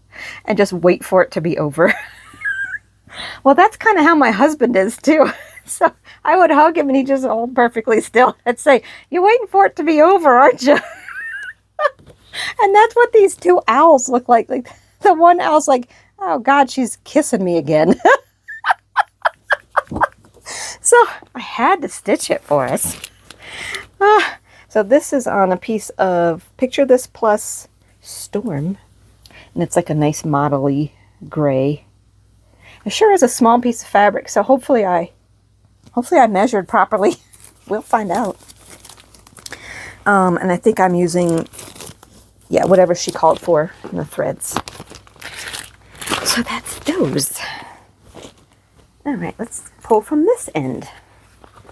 and just wait for it to be over. Well, that's kind of how my husband is too. So I would hug him and he'd just hold perfectly still. I'd say, "You're waiting for it to be over, aren't you?" And that's what these 2 owls look like. Like the one owl's like, "Oh God, she's kissing me again." So I had to stitch it for us. So this is on a piece of Picture This Plus Storm. And it's like a nice modelly gray. It sure is a small piece of fabric, so hopefully I measured properly. We'll find out. And I think I'm using, yeah, whatever she called for in the threads. So that's those. All right, let's pull from this end.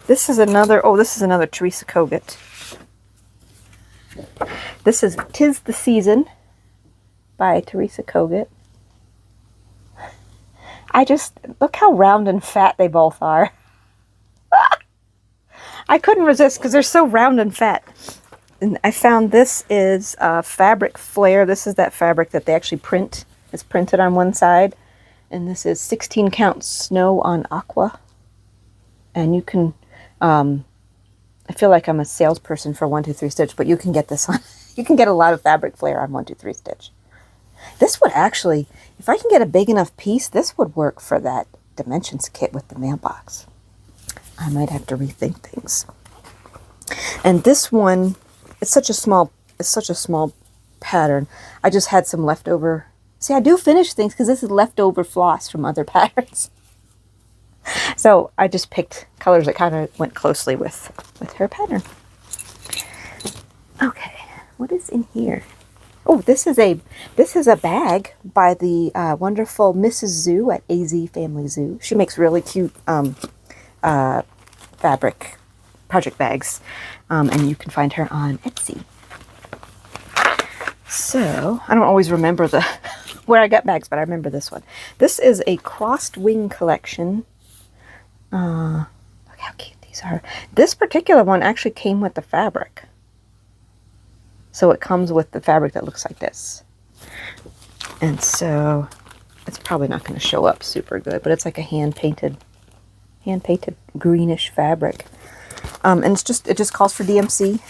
This is another Teresa Kogut. This is 'Tis the Season by Teresa Kogut. I just, look how round and fat they both are. I couldn't resist because they're so round and fat. And I found this is fabric flare. This is that fabric that they actually print. It's printed on one side. And this is 16 count snow on aqua. And you can, I feel like I'm a salesperson for 1-2-3 Stitch, but you can get this on, you can get a lot of fabric flare on 1-2-3 Stitch. This would actually, if I can get a big enough piece, this would work for that Dimensions kit with the mailbox. I might have to rethink things. And this one, it's such a small pattern. I just had some leftover. See, I do finish things because this is leftover floss from other patterns. So I just picked colors that kind of went closely with her pattern. Okay, what is in here? Oh, this is a bag by the wonderful Mrs. Zoo at AZ Family Zoo. She makes really cute fabric project bags, and you can find her on Etsy. So I don't always remember where I got bags, but I remember this one. This is a crossed wing collection. Look how cute these are. This particular one actually came with the fabric. So it comes with the fabric that looks like this. And so it's probably not going to show up super good, but it's like a hand-painted greenish fabric. And it just calls for DMC.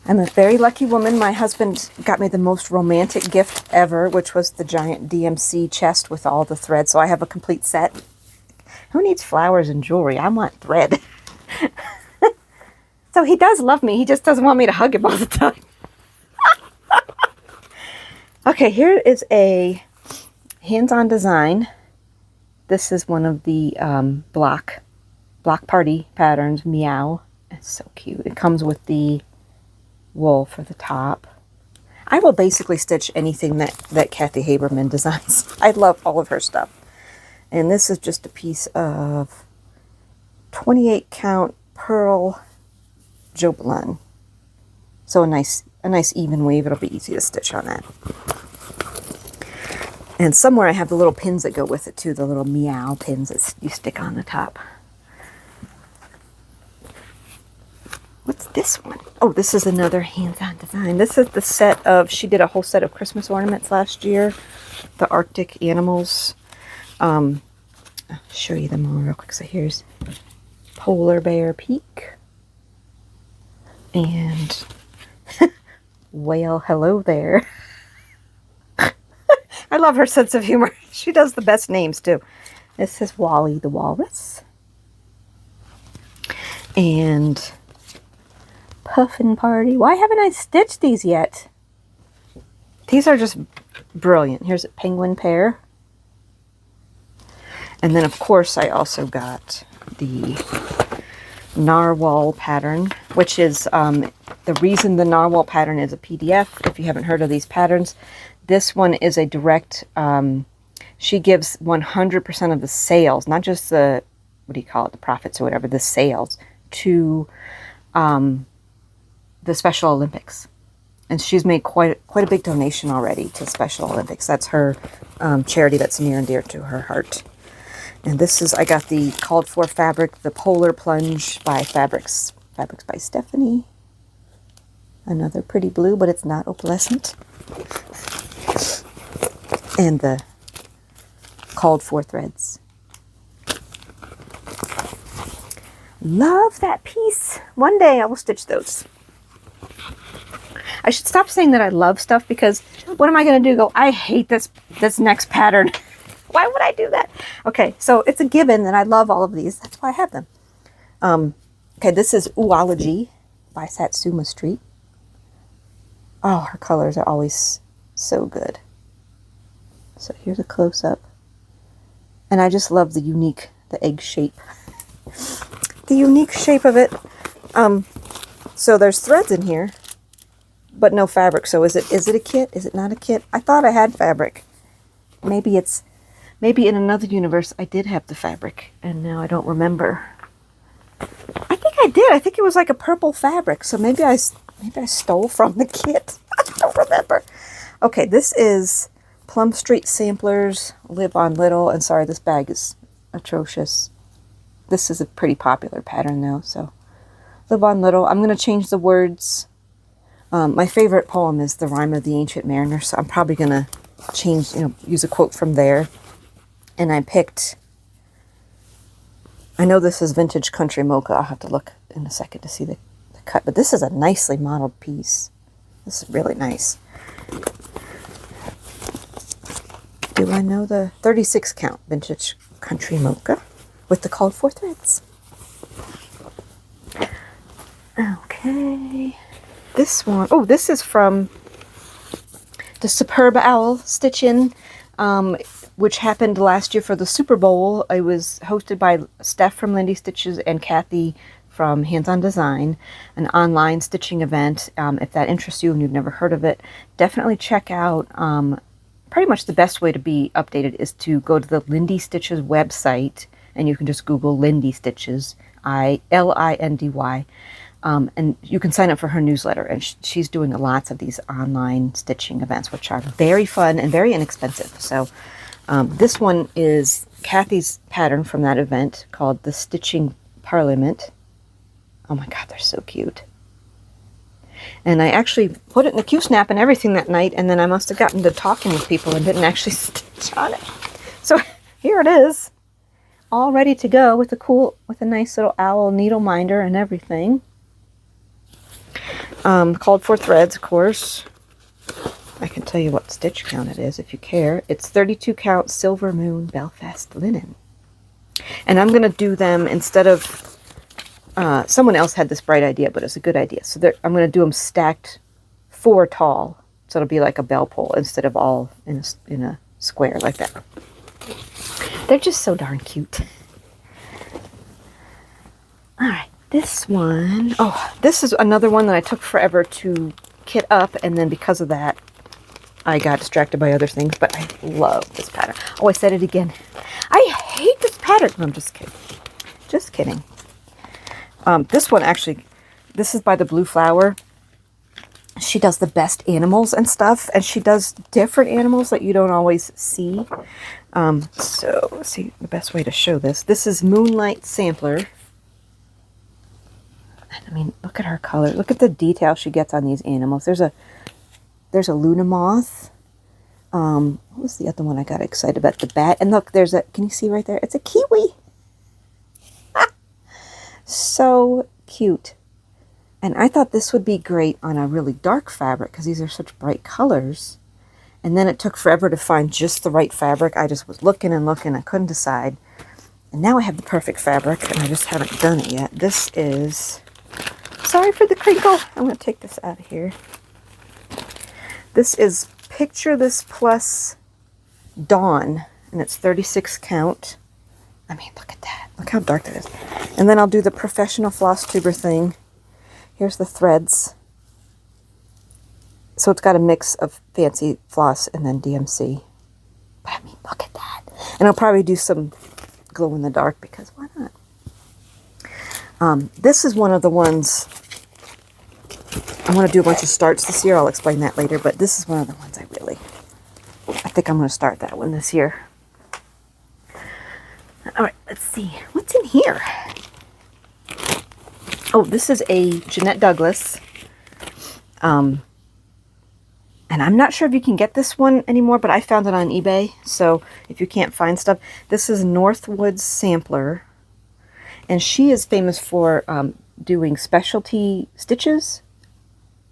I'm a very lucky woman. My husband got me the most romantic gift ever, which was the giant DMC chest with all the thread. So I have a complete set. Who needs flowers and jewelry? I want thread. So he does love me. He just doesn't want me to hug him all the time. Okay, here is a hands-on design. This is one of the block party patterns, Meow. It's so cute. It comes with the wool for the top. I will basically stitch anything that Kathy Haberman designs. I love all of her stuff. And this is just a piece of 28 count pearl Jobelin. So a nice even weave. It'll be easy to stitch on that. And somewhere I have the little pins that go with it too, the little meow pins that you stick on the top. What's this one? Oh, this is another hands-on design. This is the set of, she did a whole set of Christmas ornaments last year. The Arctic animals. I'll show you them all real quick. So here's Polar Bear Peak. And Whale Hello There. I love her sense of humor. She does the best names too. This is Wally the Walrus. And Puffin Party. Why haven't I stitched these yet? These are just brilliant. Here's a penguin pair. And then of course I also got the narwhal pattern, which is the reason the narwhal pattern is a PDF. If you haven't heard of these patterns, this one is a direct, she gives 100% of the sales, not just the, what do you call it, the profits or whatever, the sales to the Special Olympics. And she's made quite a big donation already to Special Olympics. That's her charity that's near and dear to her heart. And this is, I got the called for fabric, the Polar Plunge by Fabrics by Stephanie. Another pretty blue, but it's not opalescent. And the called for threads. Love that piece. One day I will stitch those. I should stop saying that I love stuff, because what am I going to do? Go, I hate this next pattern. Why would I do that? Okay, so it's a given that I love all of these. That's why I have them. Okay, this is Oology by Satsuma Street. Oh, her colors are always so good. So here's a close-up. And I just love the egg shape. The unique shape of it. So there's threads in here, but no fabric. So is it a kit? Is it not a kit? I thought I had fabric. Maybe in another universe I did have the fabric, and now I don't remember. I think I did. I think it was like a purple fabric. So maybe I stole from the kit. I don't remember. Okay, this is Plum Street Samplers, Live on Little. And sorry, this bag is atrocious. This is a pretty popular pattern though, so Live on Little. I'm going to change the words. My favorite poem is The Rime of the Ancient Mariner, so I'm probably going to change, use a quote from there. And I picked, I know this is Vintage Country Mocha. I'll have to look in a second to see the cut, but this is a nicely modeled piece. This is really nice. Do I know the 36 count Vintage Country Mocha with the called for threads? Okay. This one, oh, this is from the Superb Owl Stitch-In, which happened last year for the Super Bowl. It was hosted by Steph from Lindy Stitches and Kathy from Hands On Design, an online stitching event. If that interests you and you've never heard of it, definitely check out. Pretty much the best way to be updated is to go to the Lindy Stitches website, and you can just Google Lindy Stitches, Lindy. And you can sign up for her newsletter, and she's doing lots of these online stitching events, which are very fun and very inexpensive. So this one is Kathy's pattern from that event called the Stitching Parliament. Oh my God, they're so cute. And I actually put it in the Q-snap and everything that night, and then I must have gotten to talking with people and didn't actually stitch on it. So here it is. all ready to go with a nice little owl needle minder and everything. Called for threads, of course. I can tell you what stitch count it is if you care. It's 32 count Silver Moon Belfast linen. And I'm going to do them instead of, someone else had this bright idea, but it's a good idea. So I'm going to do them stacked 4 tall. So it'll be like a bell pull instead of all in a square like that. They're just so darn cute. All right, this one. Oh, this is another one that I took forever to kit up, and then because of that, I got distracted by other things, but I love this pattern. Oh, I said it again. I hate this pattern. No, I'm just kidding. Just kidding. This one actually, this is by the Blue Flower. She does the best animals and stuff, and she does different animals that you don't always see. So let's see the best way to show this. This is Moonlight Sampler. I mean, look at her color. Look at the detail she gets on these animals. There's a Luna moth. What was the other one I got excited about? The bat. And look, there's a, can you see right there? It's a kiwi. So cute. And I thought this would be great on a really dark fabric because these are such bright colors. And then it took forever to find just the right fabric. I just was looking and looking. I couldn't decide. And now I have the perfect fabric and I just haven't done it yet. This is, sorry for the crinkle. I'm going to take this out of here. This is Picture This Plus Dawn. And it's 36 count. I mean, look at that. Look how dark that is. And then I'll do the professional Flosstuber thing. Here's the threads. So it's got a mix of fancy floss and then DMC. But I mean, look at that. And I'll probably do some glow in the dark because why not? This is one of the ones, I want to do a bunch of starts this year. I'll explain that later. But this is one of the ones I think I'm going to start that one this year. All right, let's see. What's in here? Oh, this is a Jeanette Douglas. And I'm not sure if you can get this one anymore, but I found it on eBay. So if you can't find stuff, this is Northwood's Sampler. And she is famous for doing specialty stitches.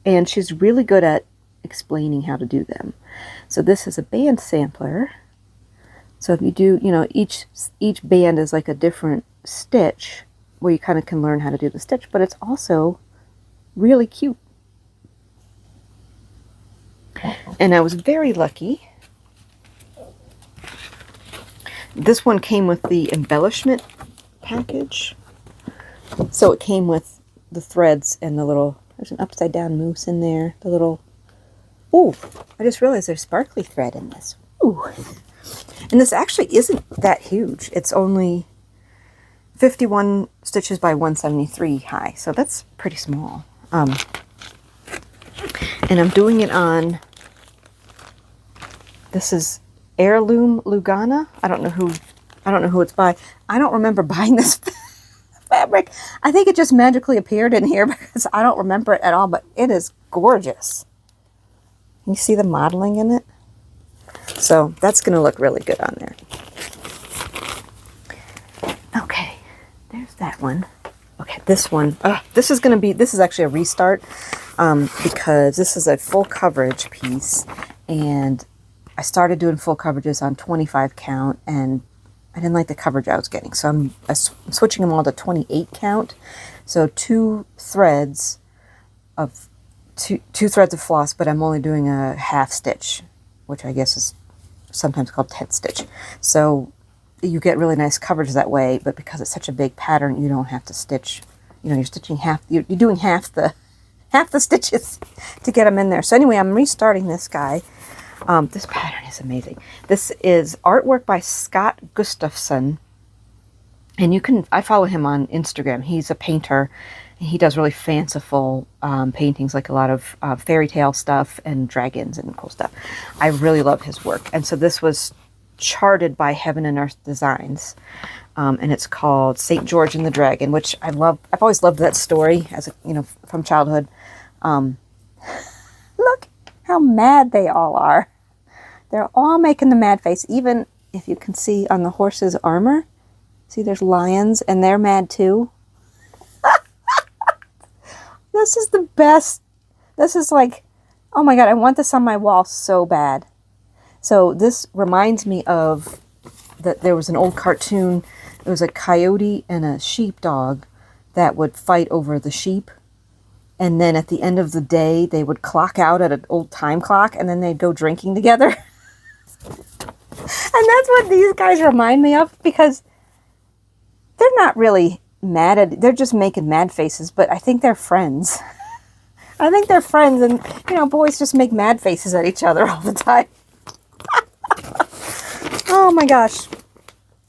And she's really good at explaining how to do them. So this is a band sampler. So if you do, you know, each band is like a different stitch where you kind of can learn how to do the stitch, but it's also really cute. And I was very lucky. This one came with the embellishment package. So it came with the threads and the little, there's an upside down moose in there. The little, ooh, I just realized there's sparkly thread in this. Ooh. And this actually isn't that huge. It's only 51 stitches by 173 high. So that's pretty small. And I'm doing it on, this is Heirloom Lugana. I don't know who it's by. I don't remember buying this fabric. I think it just magically appeared in here because I don't remember it at all, but it is gorgeous. Can you see the modeling in it? So that's going to look really good on there. Okay, there's that one. Okay, this one. This is actually a restart because this is a full coverage piece, and I started doing full coverages on 25 count, and I didn't like the coverage I was getting, so I'm switching them all to 28 count. So two threads of floss, but I'm only doing a half stitch, which I guess is sometimes called 10th stitch. So you get really nice coverage that way, but because it's such a big pattern, you don't have to stitch. You know, you're stitching you're doing half the stitches to get them in there. So anyway, I'm restarting this guy. This pattern is amazing. This is artwork by Scott Gustafson, and I follow him on Instagram. He's a painter, and he does really fanciful paintings, like a lot of fairy tale stuff and dragons and cool stuff. I really love his work, and so this was charted by Heaven and Earth Designs, and it's called St. George and the Dragon, which I love. I've always loved that story from childhood. Look how mad they all are. They're all making the mad face, even if you can see on the horse's armor. See, there's lions, and they're mad too. This is the best. This is like, oh my God, I want this on my wall so bad. So this reminds me of that there was an old cartoon. It was a coyote and a sheepdog that would fight over the sheep. And then at the end of the day, they would clock out at an old time clock, and then they'd go drinking together. And that's what these guys remind me of, because they're not really mad at, they're just making mad faces, but I think they're friends. I think they're friends, and, you know, boys just make mad faces at each other all the time. Oh my gosh.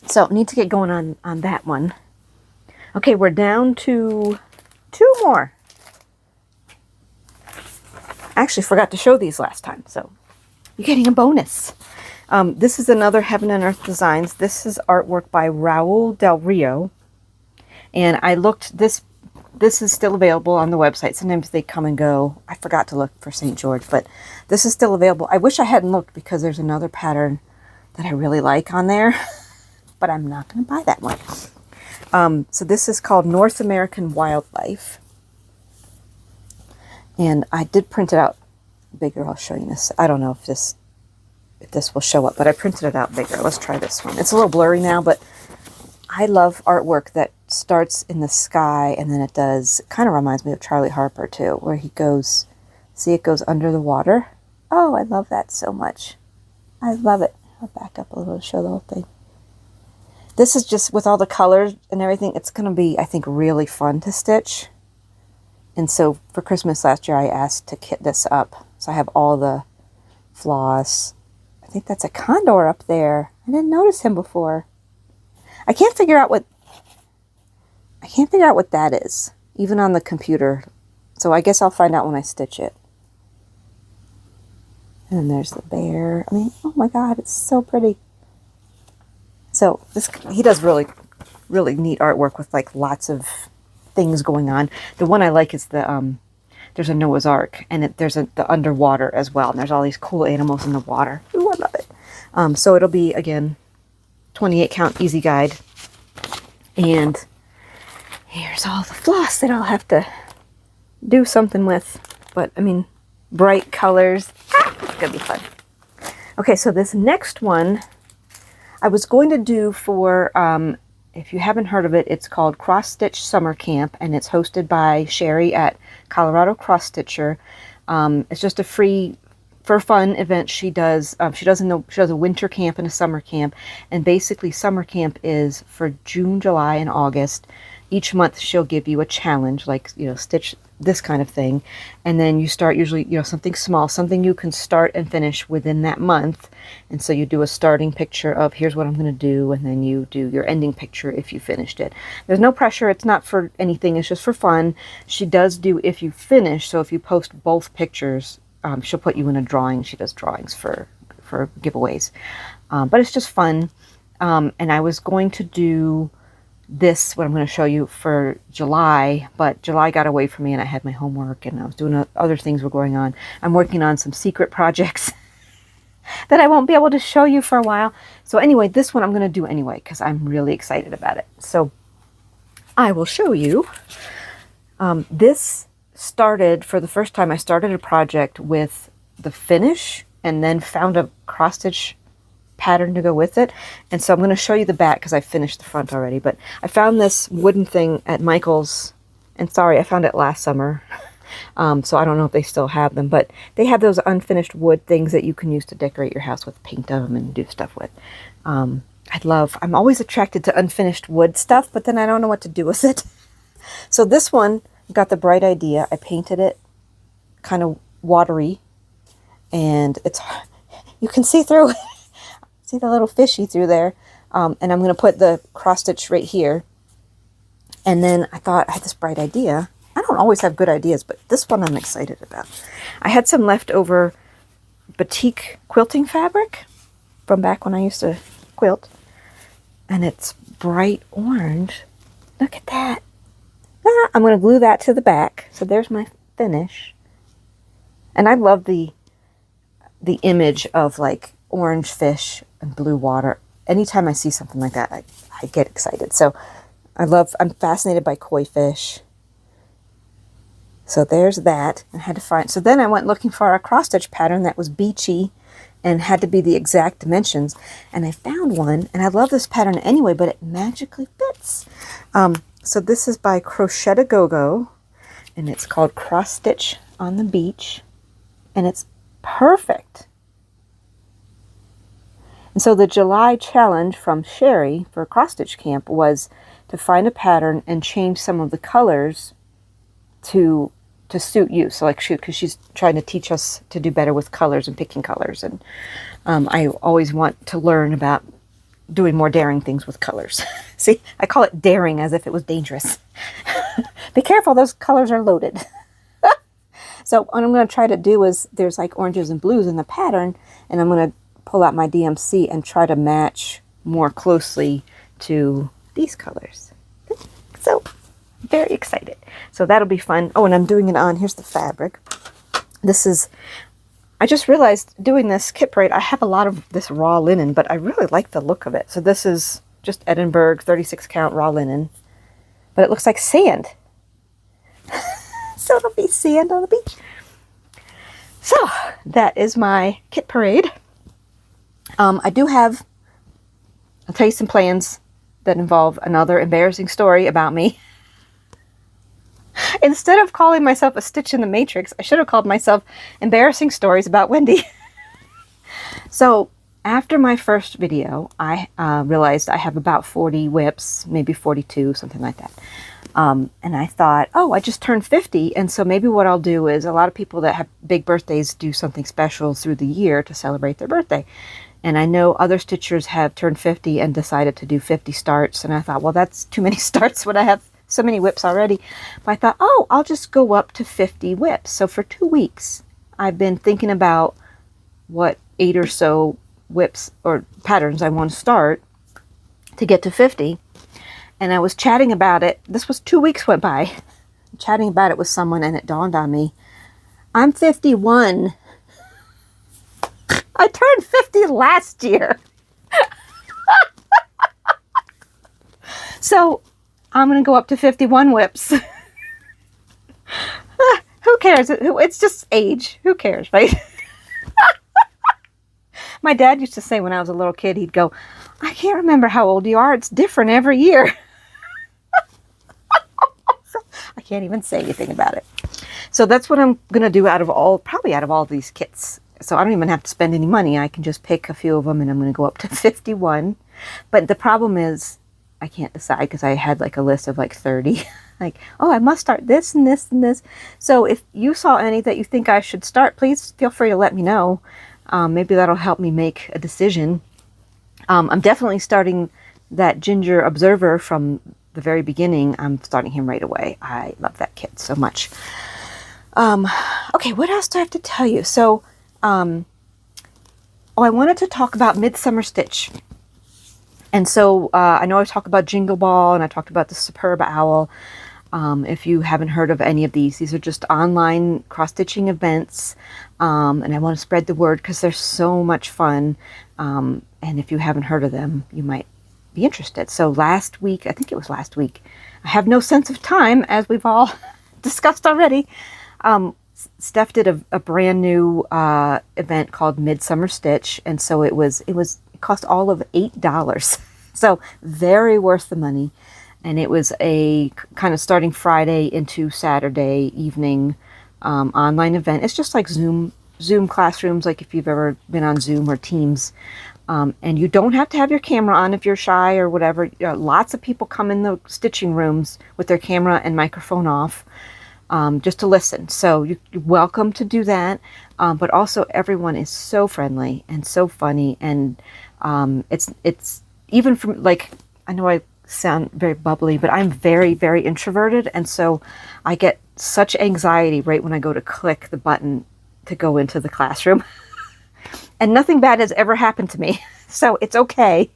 So, need to get going on that one. Okay, we're down to 2 more. I actually forgot to show these last time, so you're getting a bonus. This is another Heaven and Earth Designs. This is artwork by Raul Del Rio. And I looked, this is still available on the website. Sometimes they come and go. I forgot to look for St. George, but this is still available. I wish I hadn't looked, because there's another pattern that I really like on there, but I'm not going to buy that one. So this is called North American Wildlife. And I did print it out bigger. I'll show you this. I don't know if this will show up, but I printed it out bigger. Let's try this one. It's a little blurry now, but I love artwork that starts in the sky and then it kind of reminds me of Charlie Harper too, where he goes, see, it goes under the water. Oh, I love that so much. I love it. I'll back up a little to show the whole thing. This is just with all the colors and everything. It's going to be, I think, really fun to stitch. And so for Christmas last year, I asked to kit this up. So I have all the floss. I think that's a condor up there. I didn't notice him before. I can't figure out what that is, even on the computer. So I guess I'll find out when I stitch it. And then there's the bear. I mean, oh my God, it's so pretty. So he does really, really neat artwork with like lots of things going on. The one I like is there's a Noah's Ark, and there's the underwater as well, and there's all these cool animals in the water. Ooh, I love it. So it'll be, again, 28 count easy guide, and here's all the floss that I'll have to do something with, but I mean, bright colors. It's gonna be fun. Okay, so this next one I was going to do for if you haven't heard of it, it's called Cross Stitch Summer Camp, and it's hosted by Sherry at Colorado Cross Stitcher. It's just a free, for fun event she does. She does a winter camp and a summer camp, and basically summer camp is for June, July, and August. Each month she'll give you a challenge, like, you know, stitch this kind of thing, and then you start usually, you know, something small, something you can start and finish within that month. And so you do a starting picture of here's what I'm going to do, and then you do your ending picture if you finished it. There's no pressure. It's not for anything. It's just for fun. She does do if you finish. So if you post both pictures, she'll put you in a drawing. She does drawings for giveaways, but it's just fun. And I was going to do this, what I'm going to show you, for July, but July got away from me and I had my homework and I was doing other things were going on. I'm working on some secret projects that I won't be able to show you for a while. So anyway, this one I'm going to do anyway because I'm really excited about it. So I will show you. This started, for the first time, I started a project with the finish and then found a cross stitch pattern to go with it. And so I'm going to show you the back because I finished the front already, but I found this wooden thing at Michael's, and sorry, I found it last summer. So I don't know if they still have them, but they have those unfinished wood things that you can use to decorate your house with, paint them and do stuff with. I'm always attracted to unfinished wood stuff, but then I don't know what to do with it. So this one got the bright idea. I painted it kind of watery, and you can see through it. See the little fishy through there. And I'm going to put the cross stitch right here. And then I thought, I had this bright idea. I don't always have good ideas, but this one I'm excited about. I had some leftover batik quilting fabric from back when I used to quilt. And it's bright orange. Look at that. I'm going to glue that to the back. So there's my finish. And I love the image of like orange fish and blue water. anytime I see something like that, I get excited. So I'm fascinated by koi fish. So there's that. I had to find, so then I went looking for a cross stitch pattern that was beachy and had to be the exact dimensions. And I found one, and I love this pattern anyway, but it magically fits. So this is by Crochet a Go-Go, and it's called Cross Stitch on the Beach, and it's perfect. And so the July challenge from Sherry for Cross Stitch Camp was to find a pattern and change some of the colors to suit you. So like, shoot, because she's trying to teach us to do better with colors and picking colors. And I always want to learn about doing more daring things with colors. See, I call it daring as if it was dangerous. Be careful, those colors are loaded. So what I'm going to try to do is, there's like oranges and blues in the pattern, and I'm going to pull out my DMC and try to match more closely to these colors. So very excited. So that'll be fun. Oh, and I'm doing it on, here's the fabric. This is, I just realized doing this kit parade, I have a lot of this raw linen, but I really like the look of it. So this is just Edinburgh 36 count raw linen, but it looks like sand. So it'll be sand on the beach. So that is my kit parade. I do have, I'll tell you some plans that involve another embarrassing story about me. Instead of calling myself a stitch in the matrix, I should have called myself Embarrassing Stories about Wendy. So after my first video, I realized I have about 40 whips, maybe 42, something like that. And I thought, oh, I just turned 50. And so maybe what I'll do is, a lot of people that have big birthdays do something special through the year to celebrate their birthday. And I know other stitchers have turned 50 and decided to do 50 starts. And I thought, well, that's too many starts when I have so many whips already. But I thought, oh, I'll just go up to 50 whips. So for 2 weeks, I've been thinking about what 8 or so whips or patterns I want to start to get to 50. And I was chatting about it. This was 2 weeks went by. Chatting about it with someone, and it dawned on me, I'm 51. I turned 50 last year. So I'm going to go up to 51 whips. Who cares? It's just age. Who cares, right? My dad used to say when I was a little kid, he'd go, I can't remember how old you are. It's different every year. I can't even say anything about it. So that's what I'm going to do probably out of all these kits. So I don't even have to spend any money. I can just pick a few of them, and I'm going to go up to 51. But the problem is, I can't decide, because I had like a list of like 30. Like, oh, I must start this and this and this. So if you saw any that you think I should start, please feel free to let me know. Maybe that'll help me make a decision. I'm definitely starting that Ginger Observer from the very beginning. I'm starting him right away. I love that kit so much. Okay, what else do I have to tell you? So, I wanted to talk about Midsummer Stitch. And so I know I talked about Jingle Ball, and I talked about the Superb Owl. If you haven't heard of any of these are just online cross-stitching events. And I want to spread the word because they're so much fun. And if you haven't heard of them, you might be interested. So last week, I think it was last week, I have no sense of time, as we've all discussed already. Steph did a brand new event called Midsummer Stitch. And so it cost all of $8. So very worth the money. And it was a kind of starting Friday into Saturday evening online event. It's just like Zoom classrooms, like if you've ever been on Zoom or Teams. And you don't have to have your camera on if you're shy or whatever. Lots of people come in the stitching rooms with their camera and microphone off just to listen. So you're welcome to do that. But also everyone is so friendly and so funny. And it's even from, like, I know I sound very bubbly, but I'm very, very introverted. And so I get such anxiety right when I go to click the button to go into the classroom. And nothing bad has ever happened to me. So it's okay.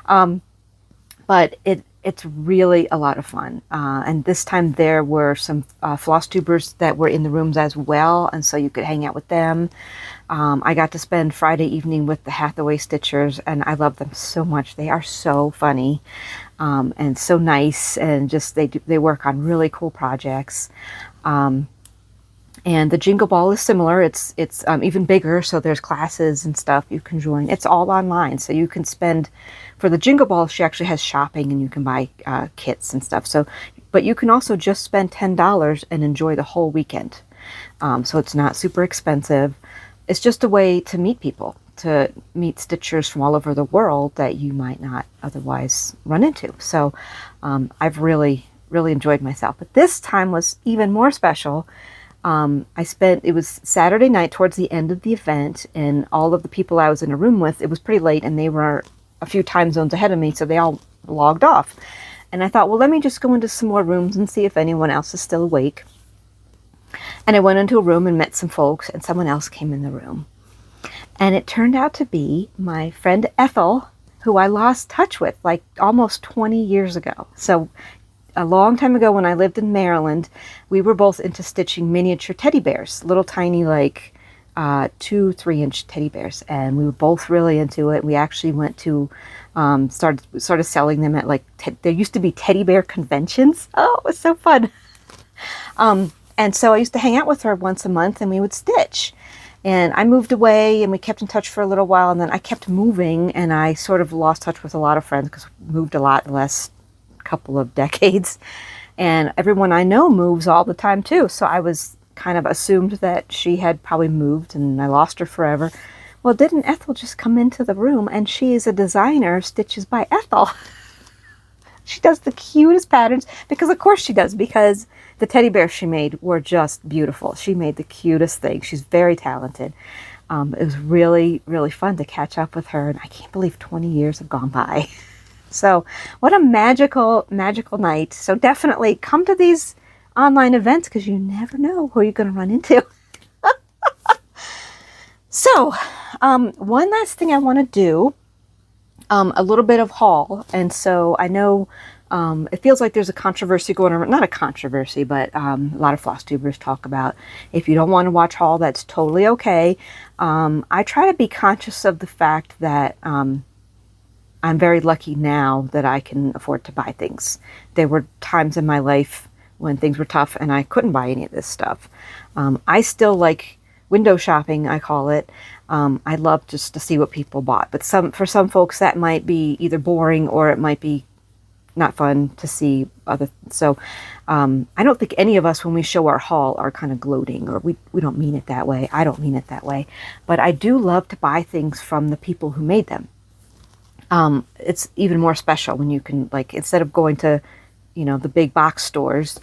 But it's really a lot of fun. And this time there were some Flosstubers that were in the rooms as well. And so you could hang out with them. I got to spend Friday evening with the Hathaway Stitchers, and I love them so much. They are so funny, and so nice, and just they work on really cool projects. And the Jingle Ball is similar. It's even bigger, so there's classes and stuff you can join. It's all online, so you can spend, for the Jingle Ball, she actually has shopping and you can buy kits and stuff. So, but you can also just spend $10 and enjoy the whole weekend. So it's not super expensive. It's just a way to meet people, to meet stitchers from all over the world that you might not otherwise run into. So I've really, really enjoyed myself. But this time was even more special. It was Saturday night towards the end of the event, and all of the people I was in a room with, it was pretty late, and they were a few time zones ahead of me, so they all logged off. And I thought, well, let me just go into some more rooms and see if anyone else is still awake. And I went into a room and met some folks, and someone else came in the room. And it turned out to be my friend Ethel, who I lost touch with like almost 20 years ago. So a long time ago when I lived in Maryland, we were both into stitching miniature teddy bears, little tiny like 2-3 inch teddy bears, and we were both really into it. We actually went to started selling them at like there used to be teddy bear conventions. Oh, it was so fun. And so I used to hang out with her once a month, and we would stitch. And I moved away, and we kept in touch for a little while, and then I kept moving, and I sort of lost touch with a lot of friends because we moved a lot in the last couple of decades, and everyone I know moves all the time too, so I was kind of assumed that she had probably moved and I lost her forever. Well, didn't Ethel just come into the room, and she is a designer of Stitches by Ethel. She does the cutest patterns, because of course she does, because the teddy bears she made were just beautiful. She made the cutest thing. She's very talented. It was really, really fun to catch up with her, and I can't believe 20 years have gone by. So what a magical, magical night. So definitely come to these online events, because you never know who you're going to run into. So one last thing I want to do, a little bit of haul. And so I know it feels like there's a controversy going on. Not a controversy, but a lot of Flosstubers talk about, if you don't want to watch haul, that's totally okay. I try to be conscious of the fact that I'm very lucky now that I can afford to buy things. There were times in my life when things were tough and I couldn't buy any of this stuff. I still like window shopping, I call it. I love just to see what people bought. But for some folks that might be either boring or it might be not fun to see other. So I don't think any of us, when we show our haul, are kind of gloating, or we don't mean it that way. I don't mean it that way. But I do love to buy things from the people who made them. It's even more special when you can, like, instead of going to, the big box stores,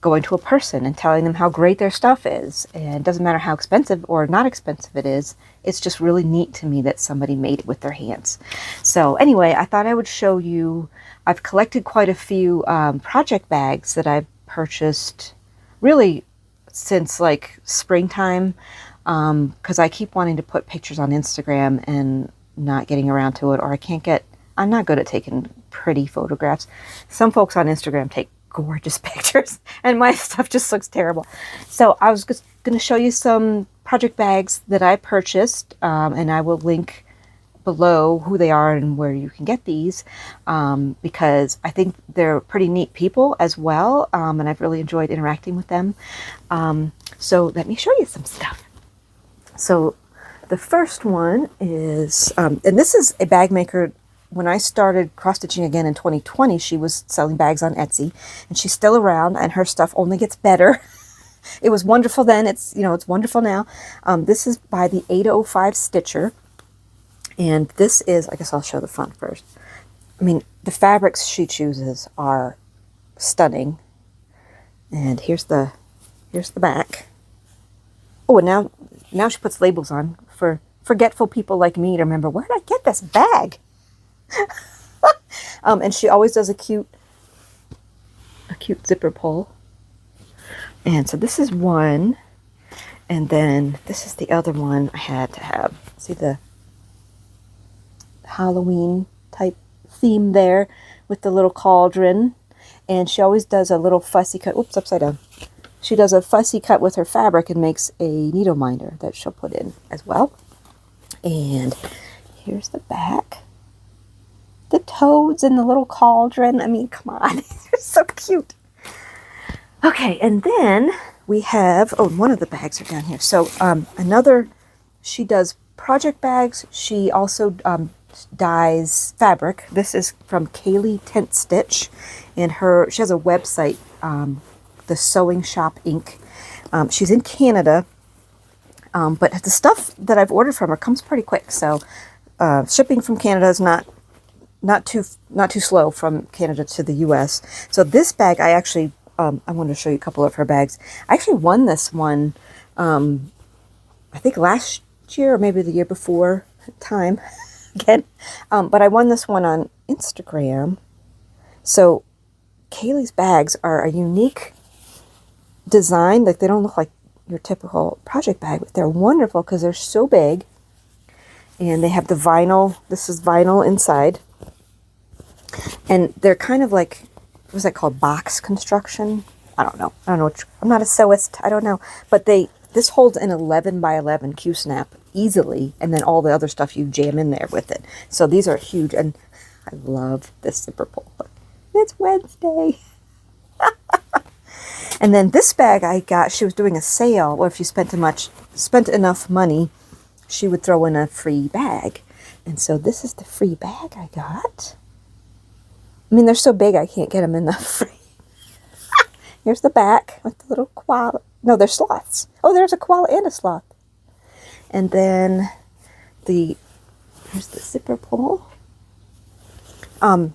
going to a person and telling them how great their stuff is. And it doesn't matter how expensive or not expensive it is. It's just really neat to me that somebody made it with their hands. So anyway, I thought I would show you, I've collected quite a few project bags that I've purchased really since like springtime, because I keep wanting to put pictures on Instagram and not getting around to it, or I'm not good at taking pretty photographs. Some folks on Instagram take gorgeous pictures and my stuff just looks terrible. So I was just going to show you some project bags that I purchased, and I will link below who they are and where you can get these, because I think they're pretty neat people as well, and I've really enjoyed interacting with them. So let me show you some stuff. So the first one is, and this is a bag maker. When I started cross-stitching again in 2020, she was selling bags on Etsy, and she's still around, and her stuff only gets better. It was wonderful then. It's wonderful now. This is by the 805 Stitcher, and this is, I guess I'll show the front first. I mean, the fabrics she chooses are stunning. And here's the back. Oh, and now she puts labels on for forgetful people like me to remember, where did I get this bag? And she always does a cute zipper pull. And so this is one, and then this is the other one I had to have. See the Halloween type theme there with the little cauldron. And she always does a little fussy cut. Oops, upside down. she does a fussy cut with her fabric and makes a needle minder that she'll put in as well. And here's the back. The toads and the little cauldron. I mean, come on. They're so cute. Okay, and then we have, oh, one of the bags are down here. So she does project bags. She also dyes fabric. This is from Kayli Tent Stitch, and she has a website, the Sewing Shop Inc. She's in Canada, but the stuff that I've ordered from her comes pretty quick. So shipping from Canada is not too slow from Canada to the U.S. So this bag, I actually I wanted to show you a couple of her bags. I actually won this one, I think last year or maybe the year before. Time again, but I won this one on Instagram. So Kayli's bags are a unique design. Like, they don't look like your typical project bag, but they're wonderful because they're so big, and they have the vinyl. This is vinyl inside, and they're kind of like, what's that called? Box construction? I don't know. I'm not a sewist. I don't know, but this holds an 11 by 11 Q-snap easily, and then all the other stuff you jam in there with it. So these are huge, and I love this zipper pull. Look, it's Wednesday. And then this bag I got, she was doing a sale, or if you spent enough money, she would throw in a free bag. And so this is the free bag I got. I mean, they're so big I can't get them in the free. Here's the back with the little koala. No, they're sloths. Oh, there's a koala and a sloth. And then here's the zipper pull. And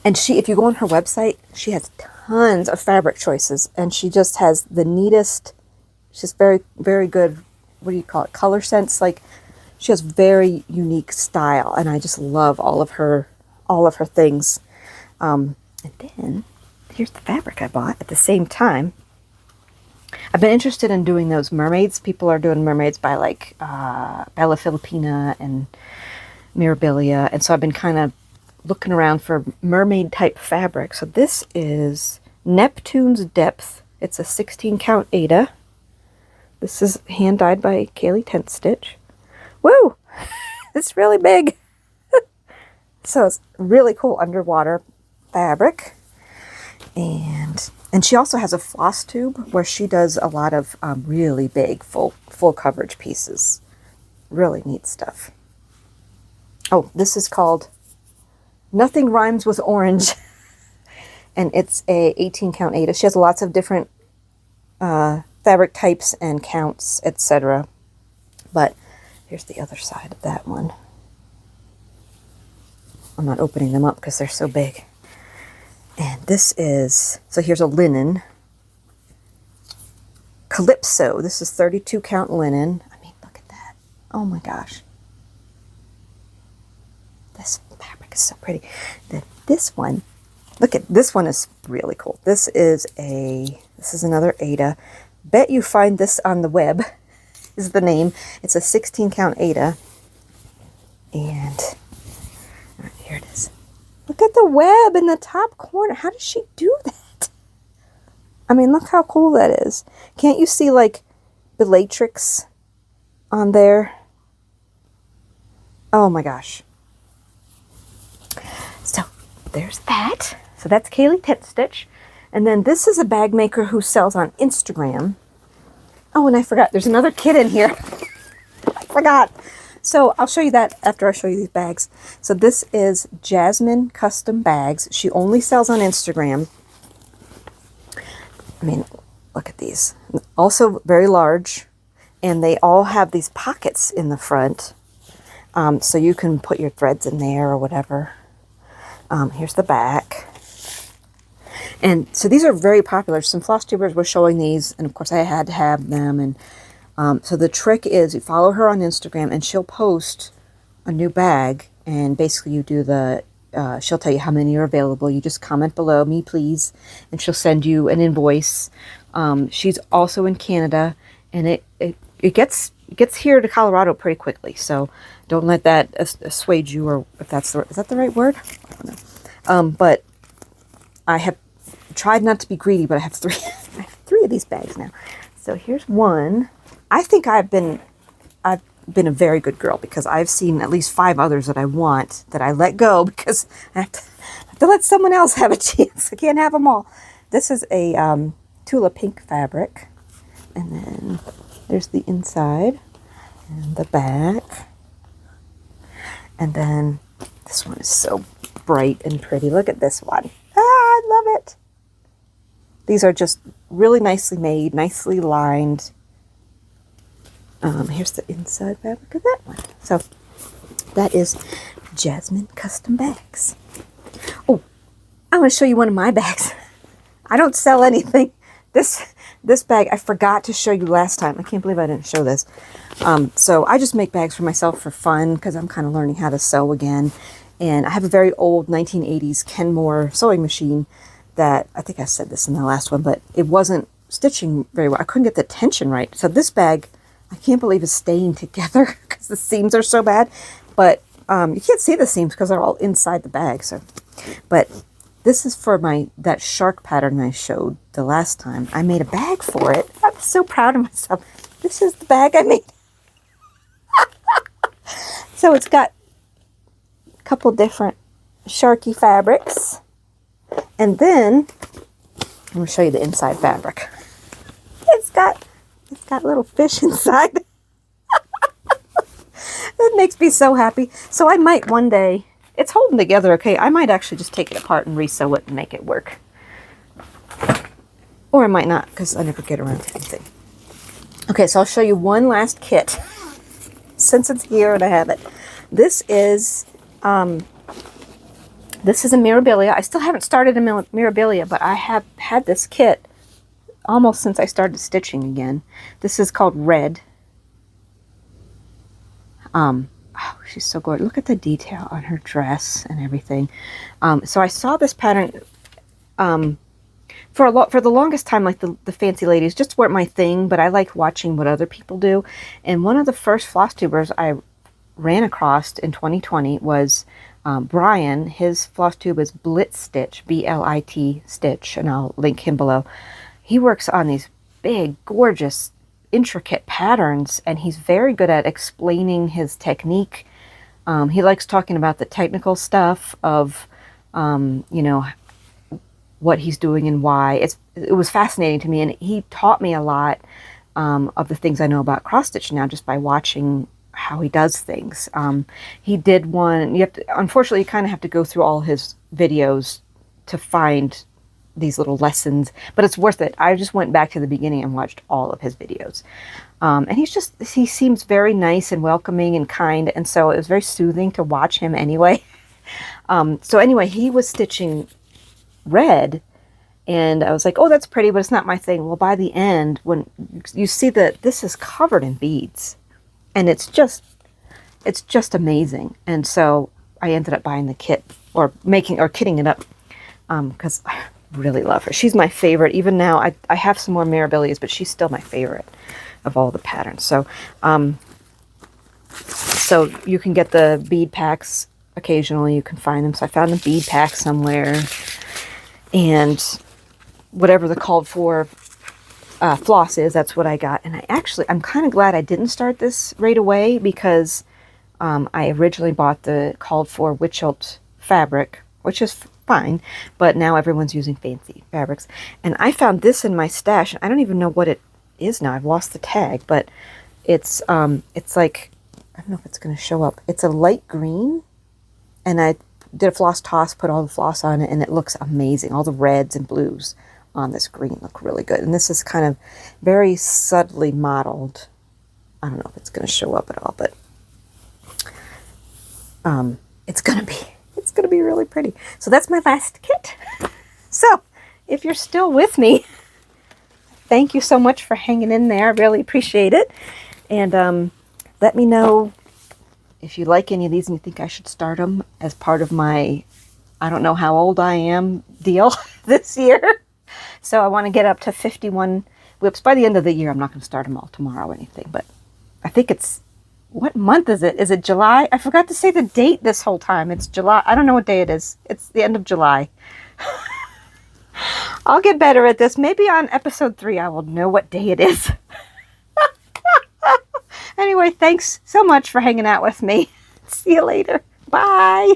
if you go on her website, she has tons of fabric choices, and she just has the neatest, she's very, very good, what do you call it, color sense. Like, she has very unique style, and I just love all of her things. And then here's the fabric I bought at the same time. I've been interested in doing those mermaids. People are doing mermaids by like Bella Filipina and Mirabilia, and so I've been kind of looking around for mermaid type fabric. So this is Neptune's Depth. It's a 16 count Aida. This is hand dyed by Kayli Tent Stitch. Woo! It's really big. So it's really cool underwater fabric. And she also has a Flosstube where she does a lot of really big full coverage pieces. Really neat stuff. Oh, this is called Nothing Rhymes with Orange. And it's a 18 count Aida. She has lots of different fabric types and counts, etc. But here's the other side of that one. I'm not opening them up because they're so big. And this is, so here's a linen. Calypso. This is 32 count linen. I mean, look at that. Oh my gosh. This fabric is so pretty. Then this one, look at, this one is really cool. This is another Aida. Bet you find this on the web, is the name. It's a 16 count Aida. And here it is. Look at the web in the top corner. How does she do that? I mean, look how cool that is. Can't you see like the latex on there? Oh my gosh. So there's that. So that's Kayli Tent Stitch. And then this is a bag maker who sells on Instagram. Oh, and I forgot. There's another kid in here. I forgot. So I'll show you that after I show you these bags. So this is Jasmine Custom Bags. She only sells on Instagram. I mean, look at these. Also very large. And they all have these pockets in the front. So you can put your threads in there or whatever. Here's the back. And so these are very popular. Some Flosstubers were showing these, and of course I had to have them. And so the trick is you follow her on Instagram, and she'll post a new bag, and basically you do she'll tell you how many are available. You just comment below, me please, and she'll send you an invoice. She's also in Canada, and it gets here to Colorado pretty quickly. So don't let that assuage you, or if is that the right word? I don't know. But I have tried not to be greedy, but I have three 3 of these bags now. So here's one. I think I've been a very good girl because I've seen at least 5 others that I want that I let go because I have to let someone else have a chance. I can't have them all. This is a Tula pink fabric. And then there's the inside and the back. And then this one is so bright and pretty. Look at this one. Ah, I love it. These are just really nicely made, nicely lined. Here's the inside fabric of that one. So that is Jasmine Custom Bags. Oh, I want to show you one of my bags. I don't sell anything. This bag I forgot to show you last time. I can't believe I didn't show this. So I just make bags for myself for fun because I'm kind of learning how to sew again. And I have a very old 1980s Kenmore sewing machine that, I think I said this in the last one, but it wasn't stitching very well. I couldn't get the tension right. So this bag, I can't believe is staying together because the seams are so bad. But you can't see the seams because they're all inside the bag. So, but this is for that shark pattern I showed the last time. I made a bag for it. I'm so proud of myself. This is the bag I made. So it's got a couple different sharky fabrics. And then I'm going to show you the inside fabric. It's got little fish inside. That makes me so happy. So I might one day, it's holding together okay. I might actually just take it apart and resew it and make it work. Or I might not because I never get around to anything. Okay, so I'll show you one last kit. Since it's here and I have it. This is a Mirabilia. I still haven't started a Mirabilia, but I have had this kit almost since I started stitching again. This is called Red. Oh, she's so gorgeous. Look at the detail on her dress and everything. So I saw this pattern for the longest time. Like the fancy ladies just weren't my thing, but I like watching what other people do. And one of the first Flosstubers I ran across in 2020 was Brian. His Flosstube is Blitstitch, B-L-I-T Stitch, and I'll link him below. He works on these big, gorgeous, intricate patterns, and he's very good at explaining his technique. He likes talking about the technical stuff of, you know, what he's doing and why. It was fascinating to me, and he taught me a lot of the things I know about cross stitch now just by watching how he does things. He did one. Unfortunately, you kind of have to go through all his videos to find these little lessons, but it's worth it. I just went back to the beginning and watched all of his videos. And he seems very nice and welcoming and kind, and so it was very soothing to watch him anyway. So anyway, he was stitching Red, and I was like, oh, that's pretty, but it's not my thing. Well, by the end, when you see that this is covered in beads, and it's just amazing. And so I ended up buying the kit, or kitting it up, because I really love her. She's my favorite. Even now, I have some more Mirabilias, but she's still my favorite of all the patterns. So, so you can get the bead packs occasionally. You can find them. So I found a bead pack somewhere, and whatever the called for floss is, that's what I got. And I'm kind of glad I didn't start this right away, because I originally bought the called for Witchelt fabric, which is fine, but now everyone's using fancy fabrics. And I found this in my stash, and I don't even know what it is now. I've lost the tag, but it's like, I don't know if it's going to show up. It's a light green, and I did a floss toss, put all the floss on it, and it looks amazing. All the reds and blues on this green look really good. And this is kind of very subtly modeled. I don't know if it's going to show up at all, but it's going to be really pretty. So that's my last kit. So if you're still with me, thank you so much for hanging in there. I really appreciate it. And let me know if you like any of these and you think I should start them as part of my, I don't know how old I am deal this year. So I want to get up to 51 whips by the end of the year. I'm not going to start them all tomorrow or anything, but I think it's, what month is it? Is it July? I forgot to say the date this whole time. It's July. I don't know what day it is. It's the end of July. I'll get better at this. Maybe on episode 3 I will know what day it is. Anyway, thanks so much for hanging out with me. See you later. Bye.